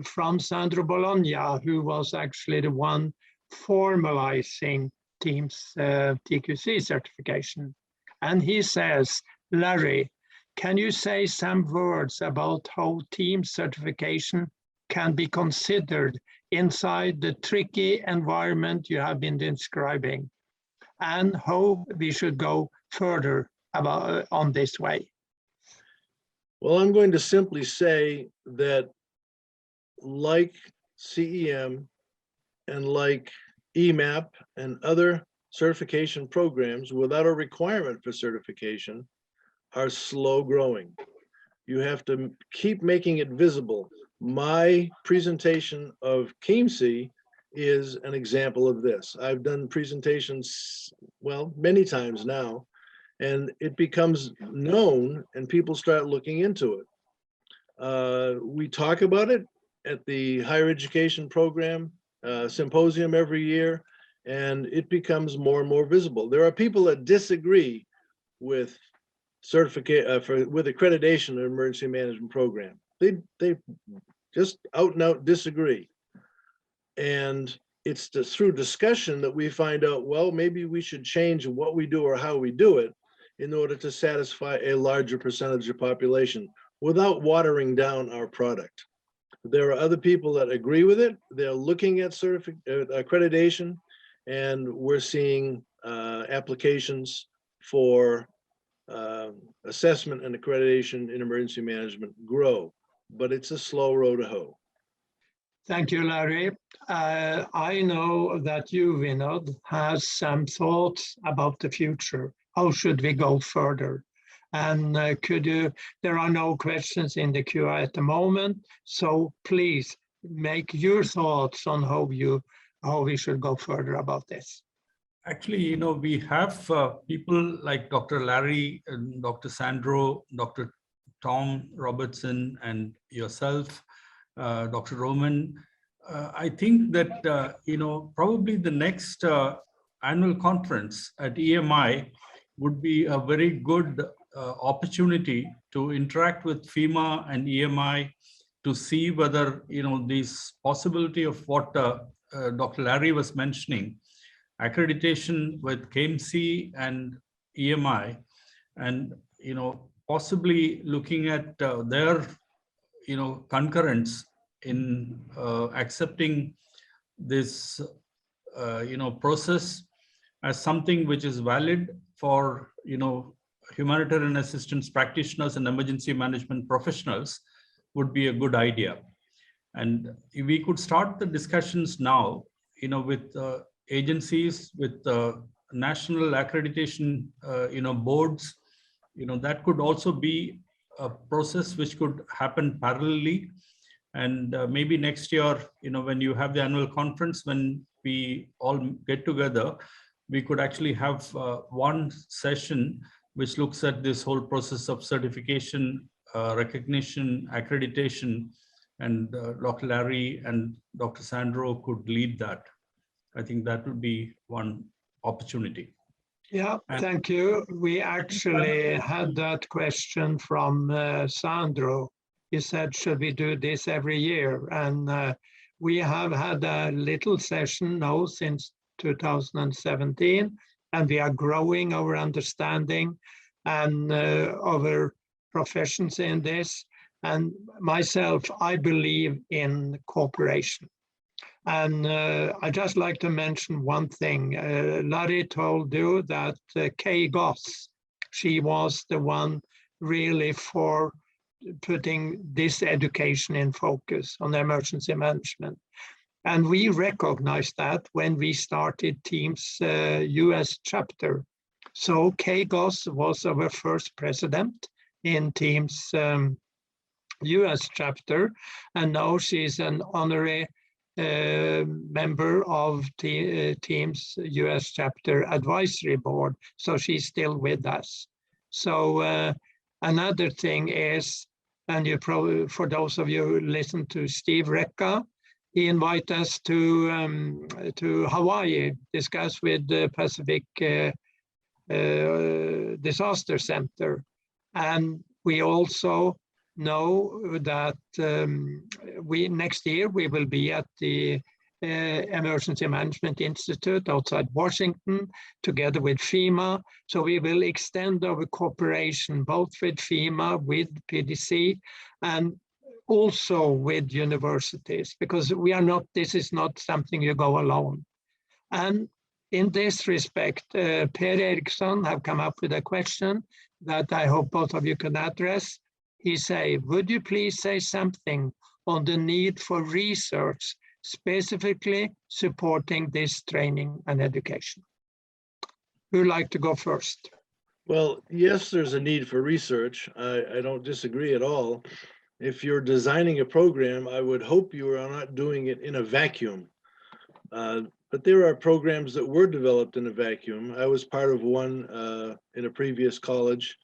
[SPEAKER 1] from Sandro Bologna, who was actually the one formalizing TIEMS TQC certification, and he says, Larry, can you say some words about how TIEMS certification can be considered inside the tricky environment you have been describing, and how we should go further on this way?
[SPEAKER 3] Well, I'm going to simply say that like CEM and like EMAP and other certification programs without a requirement for certification, are slow growing. You have to keep making it visible. My presentation of TIEMS is an example of this. I've done presentations, well, many times now, and it becomes known and people start looking into it. We talk about it at the higher education program symposium every year, and it becomes more and more visible. There are people that disagree with certificate with accreditation in emergency management program. They just out and out disagree. And it's through discussion that we find out, well, maybe we should change what we do or how we do it in order to satisfy a larger percentage of population without watering down our product. There are other people that agree with it. They're looking at accreditation, and we're seeing applications for assessment and accreditation in emergency management grow, but it's a slow road to hoe.
[SPEAKER 1] Thank you, Larry. I know that you, Vinod, has some thoughts about the future. How should we go further? And there are no questions in the queue at the moment, so please make your thoughts on how we should go further about this.
[SPEAKER 2] Actually, we have people like Dr. Larry, and Dr. Sandro, Dr. Tom Robertson, and yourself, Dr. Roman. I think that, probably the next annual conference at EMI would be a very good opportunity to interact with FEMA and EMI to see whether, this possibility of what Dr. Larry was mentioning, accreditation with KMC and EMI, and possibly looking at their concurrence in accepting this process as something which is valid for humanitarian assistance practitioners and emergency management professionals would be a good idea. And we could start the discussions now, with agencies, with national accreditation, boards. That could also be a process which could happen parallelly. And maybe next year, when you have the annual conference, when we all get together, we could actually have one session which looks at this whole process of certification, recognition, accreditation, and Dr. Larry and Dr. Sandro could lead that. I think that would be one opportunity.
[SPEAKER 1] Yeah, thank you. We actually had that question from Sandro. He said, should we do this every year? And we have had a little session now since 2017, and we are growing our understanding and our professions in this. And myself, I believe in cooperation. And I just like to mention one thing. Larry told you that Kay Goss, she was the one really for putting this education in focus on emergency management. And we recognized that when we started TIEMS US chapter. So Kay Goss was our first president in TIEMS US chapter, and now she's an honorary member of TIEMS US chapter advisory board, so she's still with us. So another thing is, and you probably, for those of you who listen to Steve Recca, he invited us to Hawaii, discuss with the Pacific Disaster Center. And we also know that next year we will be at the Emergency Management Institute outside Washington, together with FEMA. So we will extend our cooperation both with FEMA, with PDC, and also with universities, because this is not something you go alone. And in this respect, Per Eriksson have come up with a question that I hope both of you can address. He say, would you please say something on the need for research specifically supporting this training and education? Who would like to go first?
[SPEAKER 3] Well, yes, there's a need for research. I don't disagree at all. If you're designing a program, I would hope you are not doing it in a vacuum. But there are programs that were developed in a vacuum. I was part of one in a previous college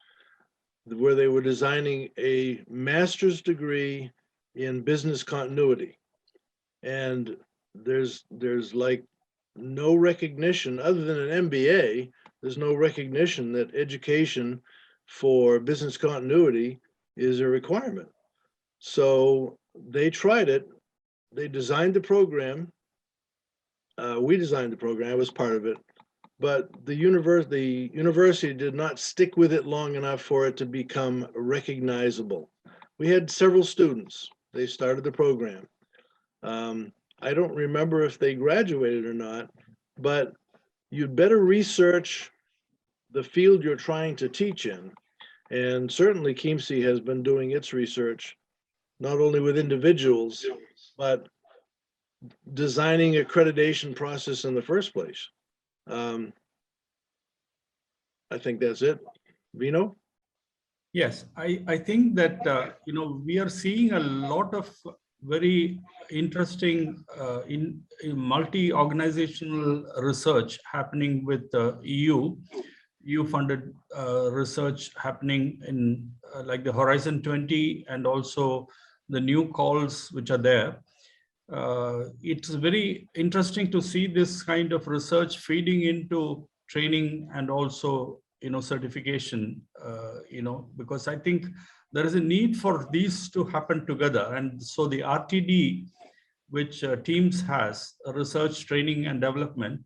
[SPEAKER 3] where they were designing a master's degree in business continuity. And there's like no recognition other than an MBA. There's no recognition that education for business continuity is a requirement. So they tried it. They designed the program. We designed the program. I was part of it. But the university did not stick with it long enough for it to become recognizable. We had several students. They started the program. I don't remember if they graduated or not, but you'd better research the field you're trying to teach in. And certainly TIEMS has been doing its research, not only with individuals, but designing accreditation process in the first place. I think that's it. Vinod?
[SPEAKER 2] Yes, I think that, we are seeing a lot of very interesting in multi-organizational research happening with EU-funded research happening in like the Horizon 20 and also the new calls which are there. It's very interesting to see this kind of research feeding into training and also certification, because I think there is a need for these to happen together. And so the RTD, which TIEMS has, research, training and development,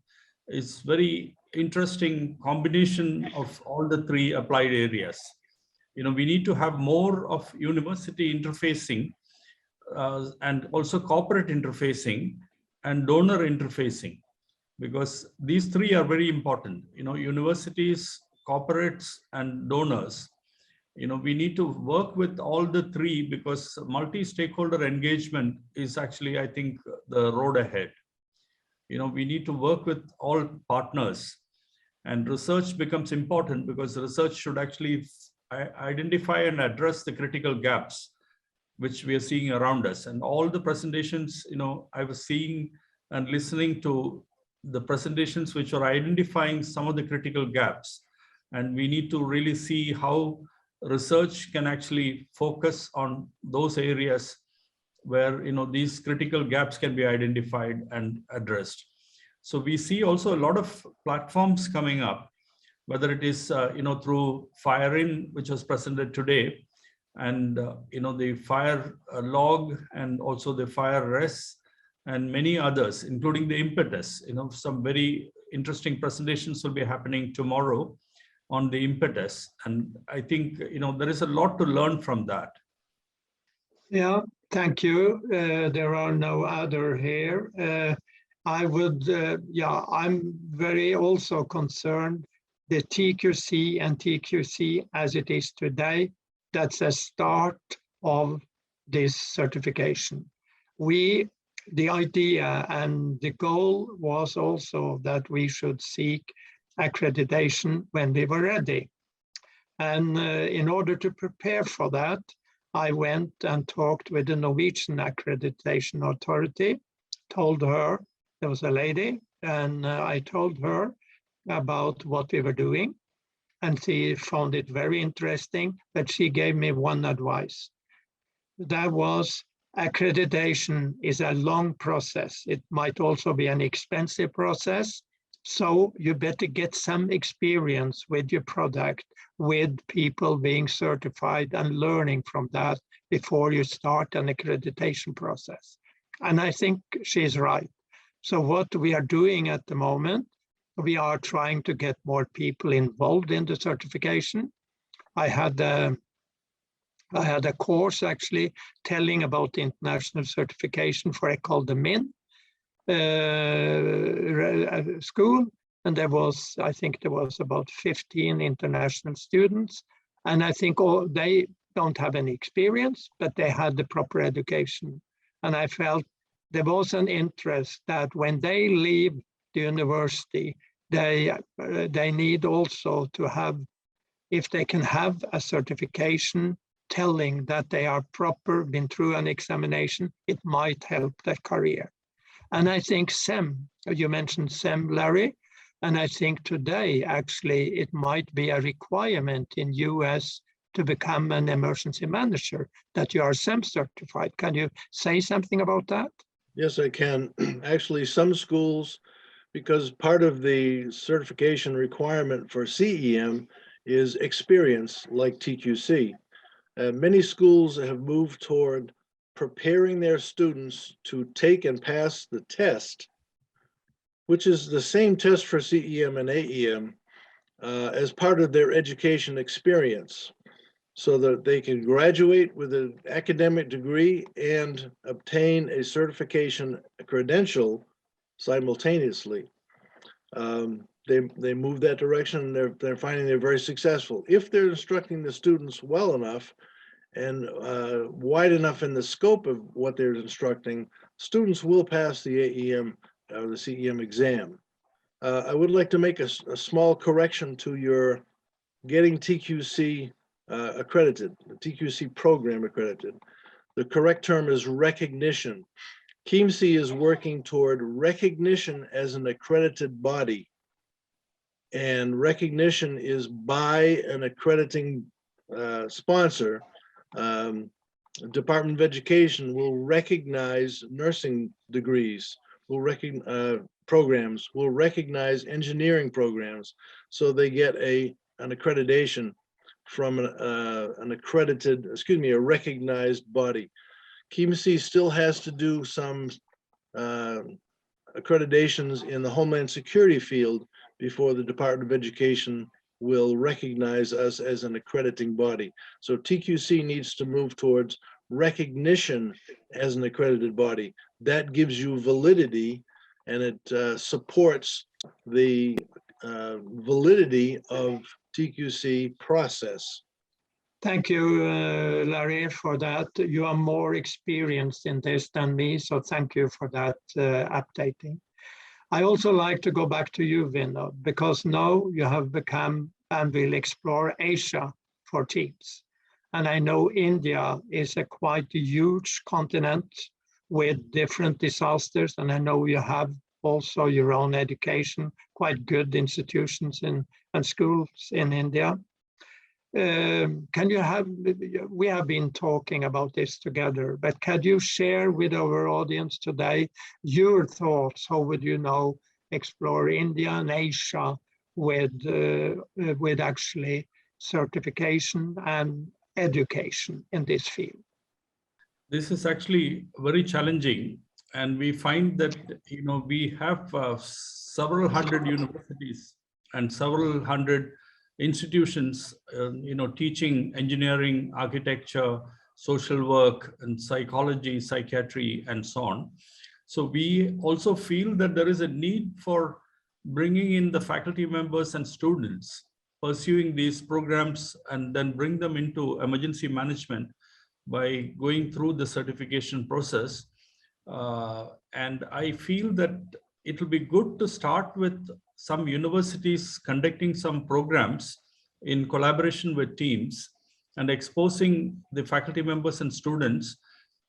[SPEAKER 2] is very interesting combination of all the three applied areas. We need to have more of university interfacing and also corporate interfacing and donor interfacing, because these three are very important. Universities, corporates and donors, we need to work with all the three, because multi-stakeholder engagement is actually, I think, the road ahead. We need to work with all partners, and research becomes important because research should actually identify and address the critical gaps which we are seeing around us. And all the presentations, I was seeing and listening to the presentations which are identifying some of the critical gaps. And we need to really see how research can actually focus on those areas where these critical gaps can be identified and addressed. So we see also a lot of platforms coming up, whether it is through FireIn, which was presented today, and the Fire Log and also the Fire Res and many others, including the Impetus. Some very interesting presentations will be happening tomorrow on the Impetus, and I think there is a lot to learn from that.
[SPEAKER 1] Yeah, thank you. There are no other here. I would, I'm very also concerned the TQC and TQC as it is today. That's a start of this certification. The idea and the goal was also that we should seek accreditation when we were ready. And in order to prepare for that, I went and talked with the Norwegian Accreditation Authority, told her, there was a lady, and I told her about what we were doing. And she found it very interesting, but she gave me one advice. That was, accreditation is a long process. It might also be an expensive process. So you better get some experience with your product, with people being certified and learning from that before you start an accreditation process. And I think she's right. So what we are doing at the moment, we are trying to get more people involved in the certification. I had a course actually telling about the international certification for École de Mines school, and I think there was about 15 international students, and I think they don't have any experience, but they had the proper education. And I felt there was an interest that when they leave the university, they need also to have if they can have a certification telling that they are proper, been through an examination, it might help their career. And I think SEM, you mentioned SEM, Larry, and I think today, actually, it might be a requirement in US to become an emergency manager, that you are SEM certified. Can you say something about that?
[SPEAKER 3] Yes, I can. Actually, some schools, because part of the certification requirement for CEM is experience, like TQC. Many schools have moved toward preparing their students to take and pass the test, which is the same test for CEM and AEM, as part of their education experience, so that they can graduate with an academic degree and obtain a certification credential simultaneously. They move that direction, and they're finding they're very successful. If they're instructing the students well enough and wide enough in the scope of what they're instructing, students will pass the AEM or the CEM exam. I would like to make a small correction to your getting TQC accredited, the TQC program accredited. The correct term is recognition. TIEMS is working toward recognition as an accredited body, and recognition is by an accrediting sponsor. Department of Education will recognize nursing degrees, will recognize programs, will recognize engineering programs, so they get an accreditation from an accredited, a recognized body. TIEMS still has to do some accreditations in the Homeland Security field before the Department of Education will recognize us as an accrediting body. So TQC needs to move towards recognition as an accredited body. That gives you validity, and it supports the validity of TQC process.
[SPEAKER 1] Thank you, Larry, for that. You are more experienced in this than me, so thank you for that updating. I also like to go back to you, Vinod, because now you have become and will explore Asia for TIEMS. And I know India is a quite huge continent with different disasters, and I know you have also your own education, quite good institutions and schools in India. Can you have, we have been talking about this together, but can you share with our audience today your thoughts? How would you now explore India and Asia with actually certification and education in this field?
[SPEAKER 2] This is actually very challenging, and we find that we have several hundred universities and several hundred institutions, teaching engineering, architecture, social work, and psychology, psychiatry, and so on. So we also feel that there is a need for bringing in the faculty members and students pursuing these programs, and then bring them into emergency management by going through the certification process. And I feel that it will be good to start with some universities conducting some programs in collaboration with TIEMS and exposing the faculty members and students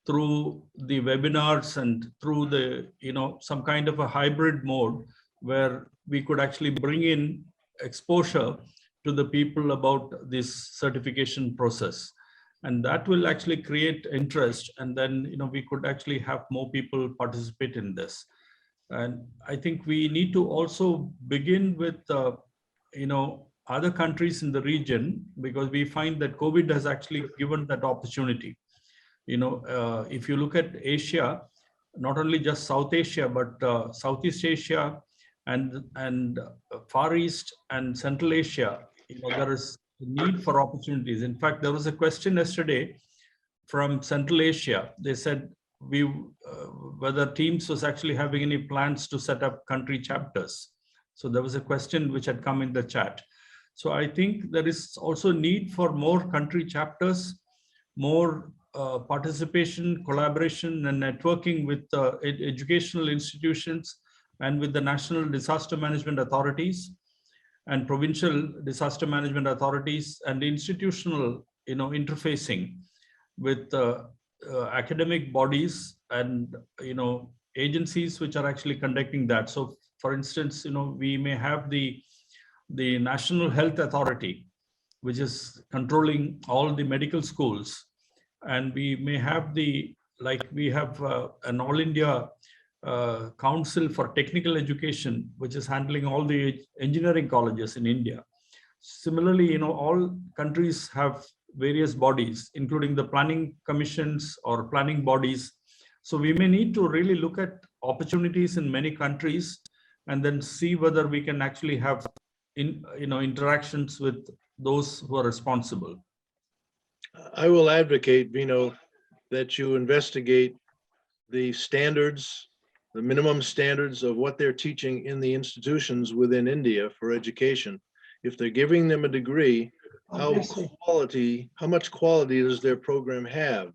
[SPEAKER 2] through the webinars and through the, some kind of a hybrid mode where we could actually bring in exposure to the people about this certification process. And that will actually create interest, and then we could actually have more people participate in this. And I think we need to also begin with other countries in the region, because we find that COVID has actually given that opportunity. If you look at Asia, not only just South Asia, but Southeast Asia and Far East and Central Asia, there is a need for opportunities. In fact, there was a question yesterday from Central Asia. They said whether TIEMS was actually having any plans to set up country chapters. So there was a question which had come in the chat. So I think there is also need for more country chapters, more participation, collaboration, and networking with educational institutions and with the national disaster management authorities. and provincial disaster management authorities, and institutional, interfacing with academic bodies and, agencies which are actually conducting that. So for instance, we may have the National Health Authority, which is controlling all the medical schools. And we may have we have an All India Council for Technical Education, which is handling all the engineering colleges in India. Similarly, all countries have various bodies, including the planning commissions or planning bodies. So we may need to really look at opportunities in many countries and then see whether we can actually have interactions with those who are responsible.
[SPEAKER 3] I will advocate, Vinod, that you investigate the standards, the minimum standards of what they're teaching in the institutions within India for education. If they're giving them a degree, how much quality does their program have?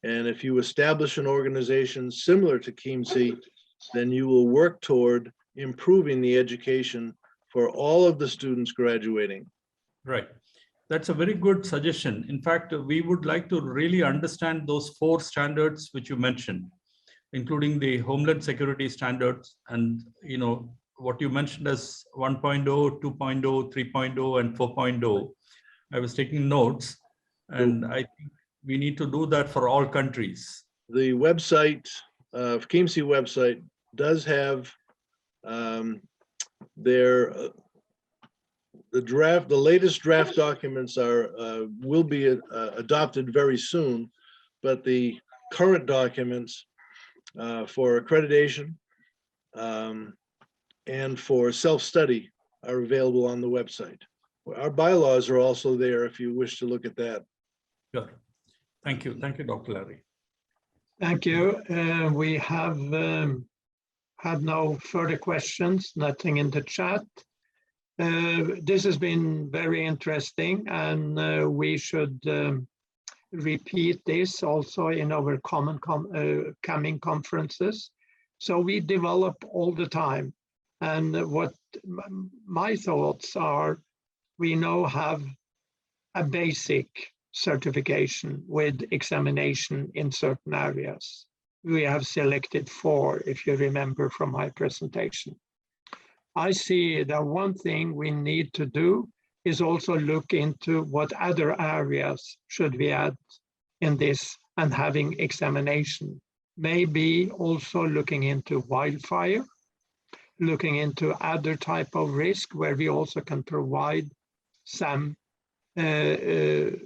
[SPEAKER 3] And if you establish an organization similar to TIEMS, then you will work toward improving the education for all of the students graduating.
[SPEAKER 2] Right. That's a very good suggestion. In fact, we would like to really understand those 4 standards which you mentioned, including the Homeland Security standards and, what you mentioned as 1.0, 2.0, 3.0, and 4.0. I was taking notes, and I think we need to do that for all countries.
[SPEAKER 3] The website, TIEMS website, does have the latest draft documents will be adopted very soon, but the current documents for accreditation and for self-study are available on the website. Our bylaws are also there if you wish to look at that.
[SPEAKER 2] Sure. Thank you. Thank you, Dr. Larry.
[SPEAKER 1] Thank you. We have had no further questions, nothing in the chat. This has been very interesting, and we should repeat this also in our coming conferences. So we develop all the time. And what my thoughts are, we now have a basic certification with examination in certain areas. We have selected 4, if you remember from my presentation. I see that one thing we need to do is also look into what other areas should we add in this and having examination. Maybe also looking into wildfire, looking into other type of risk where we also can provide some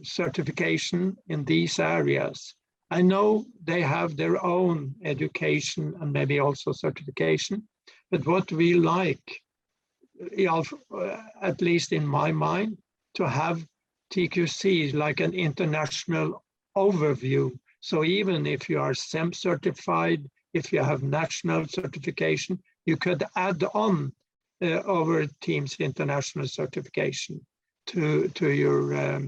[SPEAKER 1] certification in these areas. I know they have their own education and maybe also certification, but what we like, at least in my mind, to have TQC like an international overview. So even if you are SEM certified, if you have national certification, you could add on our TIEMS international certification to your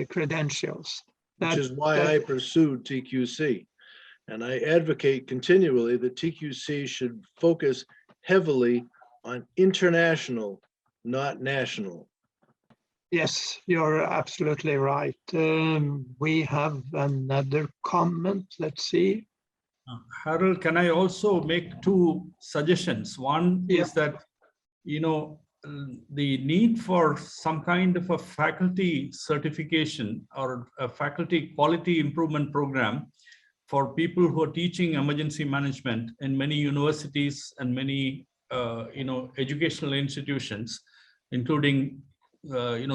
[SPEAKER 1] credentials.
[SPEAKER 3] Which is why I pursued TQC. And I advocate continually that TQC should focus heavily on international, not national.
[SPEAKER 1] Yes, you're absolutely right. We have another comment. Let's see.
[SPEAKER 2] Harald, can I also make 2 suggestions? One is that, the need for some kind of a faculty certification or a faculty quality improvement program for people who are teaching emergency management in many universities and many educational institutions, including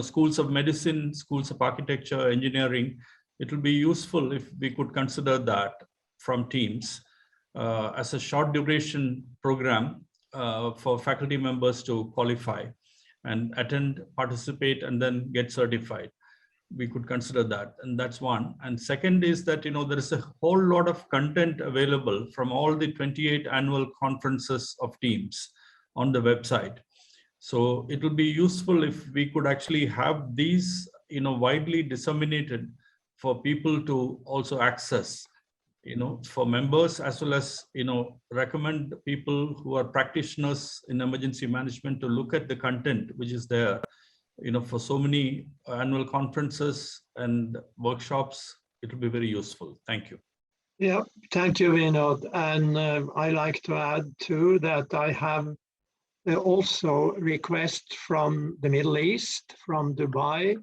[SPEAKER 2] schools of medicine, schools of architecture, engineering. It will be useful if we could consider that from TIEMS as a short duration program for faculty members to qualify and attend, participate, and then get certified. We could consider that, and that's one. And second is that there is a whole lot of content available from all the 28 annual conferences of TIEMS on the website. So it would be useful if we could actually have these widely disseminated for people to also access for members, as well as, recommend people who are practitioners in emergency management to look at the content which is there, for so many annual conferences and workshops. It will be very useful. Thank you.
[SPEAKER 1] Yeah, thank you, Vinod. And I like to add too that I have also requests from the Middle East, from Dubai.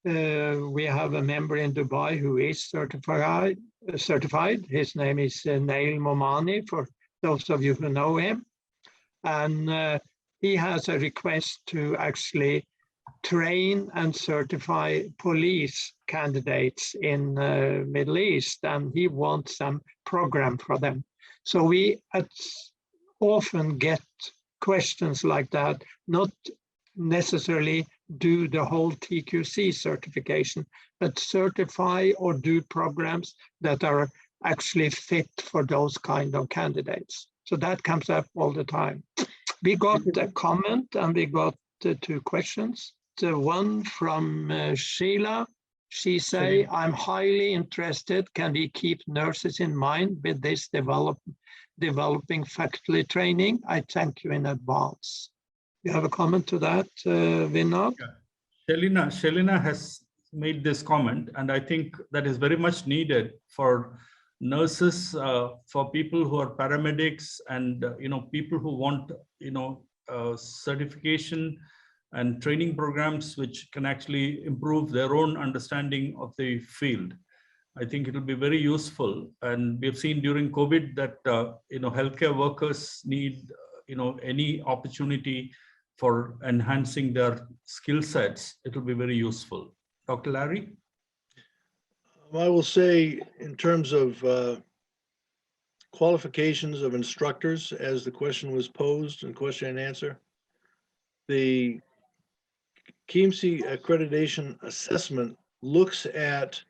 [SPEAKER 1] We have a member in Dubai who is certified. His name is Nail Momani, for those of you who know him. And he has a request to actually train and certify police candidates in the Middle East, and he wants some program for them. So we often get questions like that, not necessarily do the whole TQC certification, but certify or do programs that are actually fit for those kind of candidates. So that comes up all the time. We got a comment and we got 2 questions. The one from Sheila. She say, I'm highly interested. Can we keep nurses in mind with this developing faculty training? I thank you in advance. You have a comment to that, Vinod?
[SPEAKER 2] Yeah. Shelina has made this comment, and I think that is very much needed for nurses, for people who are paramedics, and people who want certification and training programs which can actually improve their own understanding of the field. I think it will be very useful. And we have seen during COVID that healthcare workers need any opportunity for enhancing their skill sets. It will be very useful. Dr. Larry?
[SPEAKER 3] I will say, in terms of qualifications of instructors, as the question was posed in question and answer, the TIEMS accreditation assessment looks at,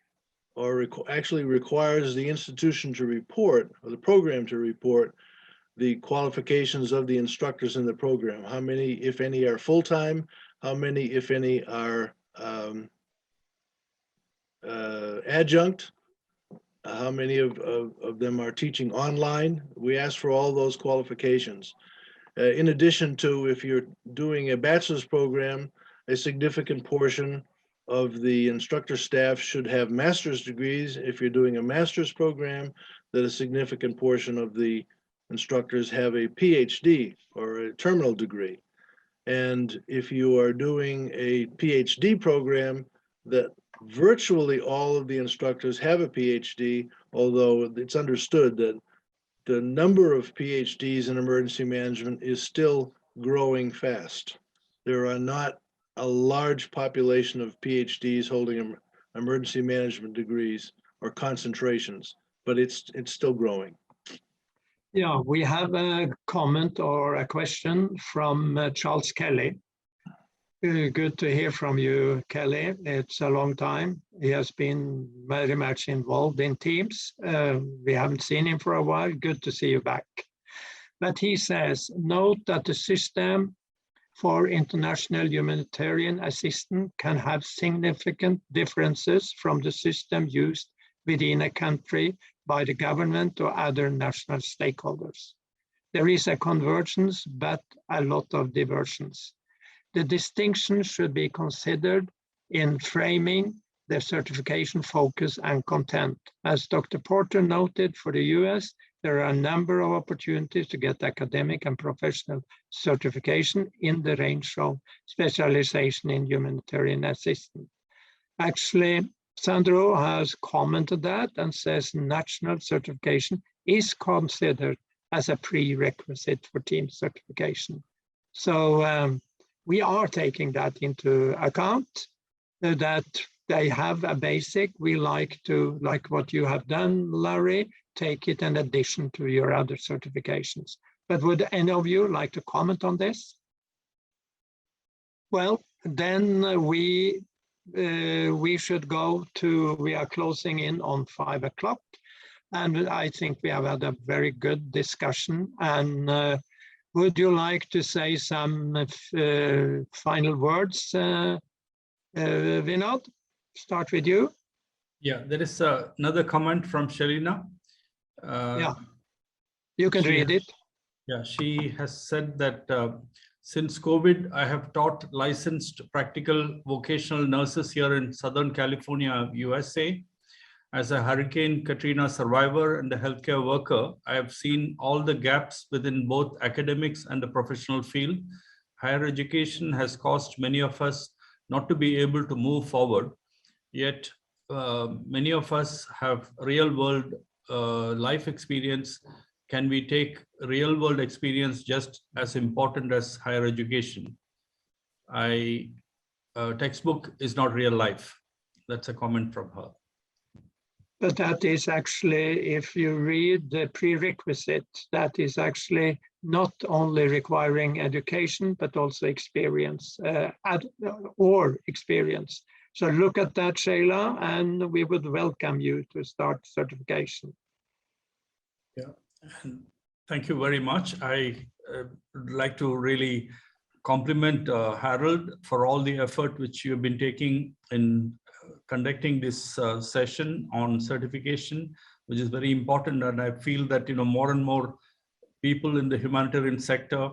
[SPEAKER 3] or actually requires the institution to report, or the program to report, the qualifications of the instructors in the program. How many, if any, are full-time? How many, if any, are adjunct? How many of them are teaching online? We ask for all those qualifications. In addition to, if you're doing a bachelor's program, a significant portion of the instructor staff should have master's degrees. If you're doing a master's program, that a significant portion of the instructors have a PhD or a terminal degree. And if you are doing a PhD program, that virtually all of the instructors have a PhD, although it's understood that the number of PhDs in emergency management is still growing fast. There are not a large population of PhDs holding emergency management degrees or concentrations, but it's still growing.
[SPEAKER 1] Yeah, we have a comment or a question from Charles Kelly. Good to hear from you, Kelly. It's a long time. He has been very much involved in TIEMS. We haven't seen him for a while. Good to see you back. But he says, note that the system for international humanitarian assistance can have significant differences from the system used within a country by the government or other national stakeholders. There is a convergence, but a lot of diversions. The distinction should be considered in framing the certification focus and content. As Dr. Porter noted, for the US, there are a number of opportunities to get academic and professional certification in the range of specialization in humanitarian assistance. Actually, Chandra has commented that and says national certification is considered as a prerequisite for TIEMS certification. So we are taking that into account, that they have a basic. We like what you have done, Larry, take it in addition to your other certifications. But would any of you like to comment on this? Well, then we should go to, we are closing in on 5 o'clock. And I think we have had a very good discussion. And would you like to say some final words, Vinod? Start with you.
[SPEAKER 2] Yeah, there is another comment from Shelina.
[SPEAKER 1] Yeah, you can read it.
[SPEAKER 2] Yeah, she has said that since COVID, I have taught licensed practical vocational nurses here in Southern California, USA. As a Hurricane Katrina survivor and a healthcare worker, I have seen all the gaps within both academics and the professional field. Higher education has caused many of us not to be able to move forward, yet many of us have real world life experience. Can we take real world experience just as important as higher education? Textbook is not real life. That's a comment from her.
[SPEAKER 1] But that is actually, if you read the prerequisite, that is actually not only requiring education, but also experience or experience. So look at that, Shayla, and we would welcome you to start certification.
[SPEAKER 2] Yeah, and thank you very much. I would like to really compliment Harald for all the effort which you have been taking in conducting this session on certification, which is very important. And I feel that, you know, more and more people in the humanitarian sector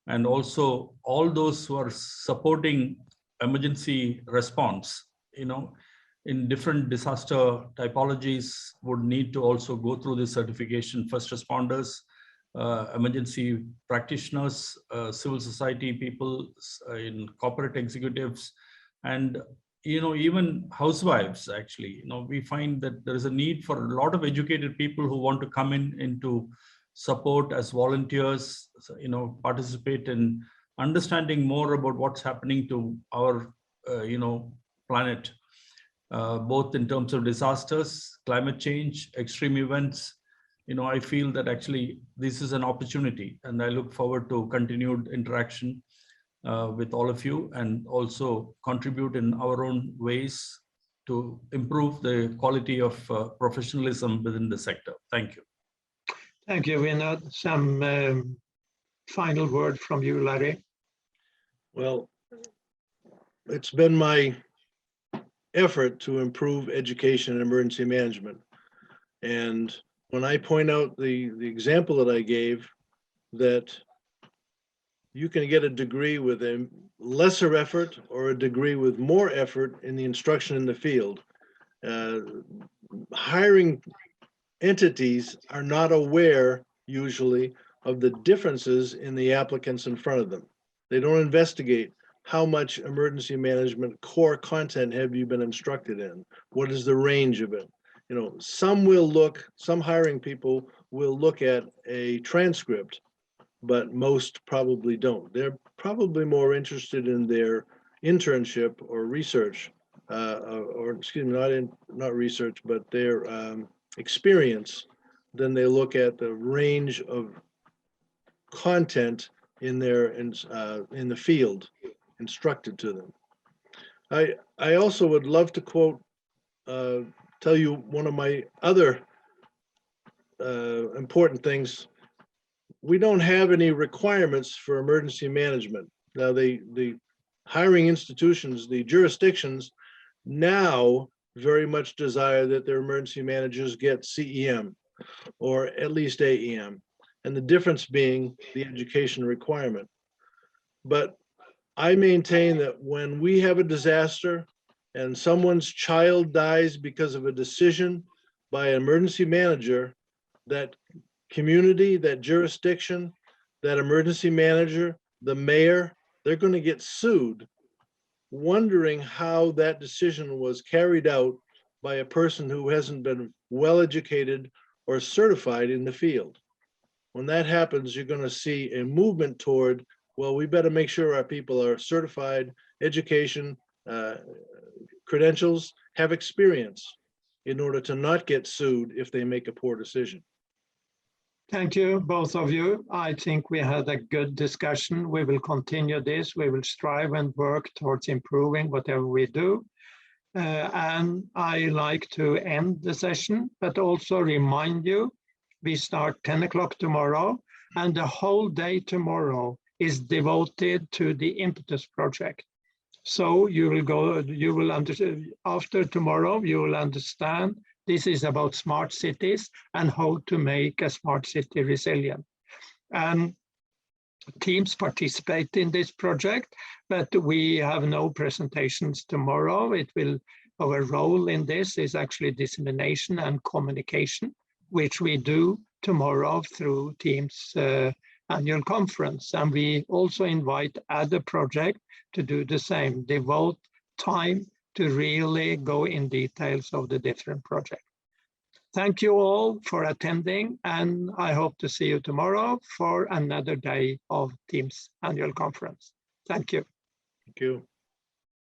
[SPEAKER 2] and also all those who are supporting emergency response, you know, in different disaster typologies would need to also go through this certification. First responders, emergency practitioners, civil society people, in corporate executives, and you know, even housewives. Actually, you know, we find that there is a need for a lot of educated people who want to come into support as volunteers, you know, participate in understanding more about what's happening to our you know, planet, both in terms of disasters, climate change, extreme events. You know, I feel that actually this is an opportunity, and I look forward to continued interaction with all of you, and also contribute in our own ways to improve the quality of professionalism within the sector. Thank you.
[SPEAKER 1] Thank you, Vinod. Some final word from you, Larry.
[SPEAKER 3] Well, it's been my effort to improve education and emergency management. And when I point out the example that I gave, that you can get a degree with a lesser effort or a degree with more effort in the instruction in the field. Hiring entities are not aware usually of the differences in the applicants in front of them. They don't investigate how much emergency management core content have you been instructed in? What is the range of it? You know, some hiring people will look at a transcript, but most probably don't. They're probably more interested in their internship or research, or excuse me, not research, but their experience, than they look at the range of content in the field instructed to them. I also would love to quote, tell you one of my other important things. We don't have any requirements for emergency management. Now, the hiring institutions, the jurisdictions now very much desire that their emergency managers get CEM or at least AEM, and the difference being the education requirement. But I maintain that when we have a disaster and someone's child dies because of a decision by an emergency manager, that community, that jurisdiction, that emergency manager, the mayor, they're going to get sued, wondering how that decision was carried out by a person who hasn't been well educated or certified in the field. When that happens, you're going to see a movement toward, well, we better make sure our people are certified, education, credentials, have experience in order to not get sued if they make a poor decision.
[SPEAKER 1] Thank you, both of you. I think we had a good discussion. We will continue this. We will strive and work towards improving whatever we do. And I like to end the session, but also remind you, we start 10 o'clock tomorrow, and the whole day tomorrow is devoted to the Impetus project. So you will understand, after tomorrow, you will understand This is about smart cities and how to make a smart city resilient. And teams participate in this project, but we have no presentations tomorrow. Our role in this is actually dissemination and communication, which we do tomorrow through TIEMS annual conference. And we also invite other projects to do the same, devote time to really go in details of the different projects. Thank you all for attending, and I hope to see you tomorrow for another day of TIEMS annual conference. Thank you.
[SPEAKER 3] Thank you.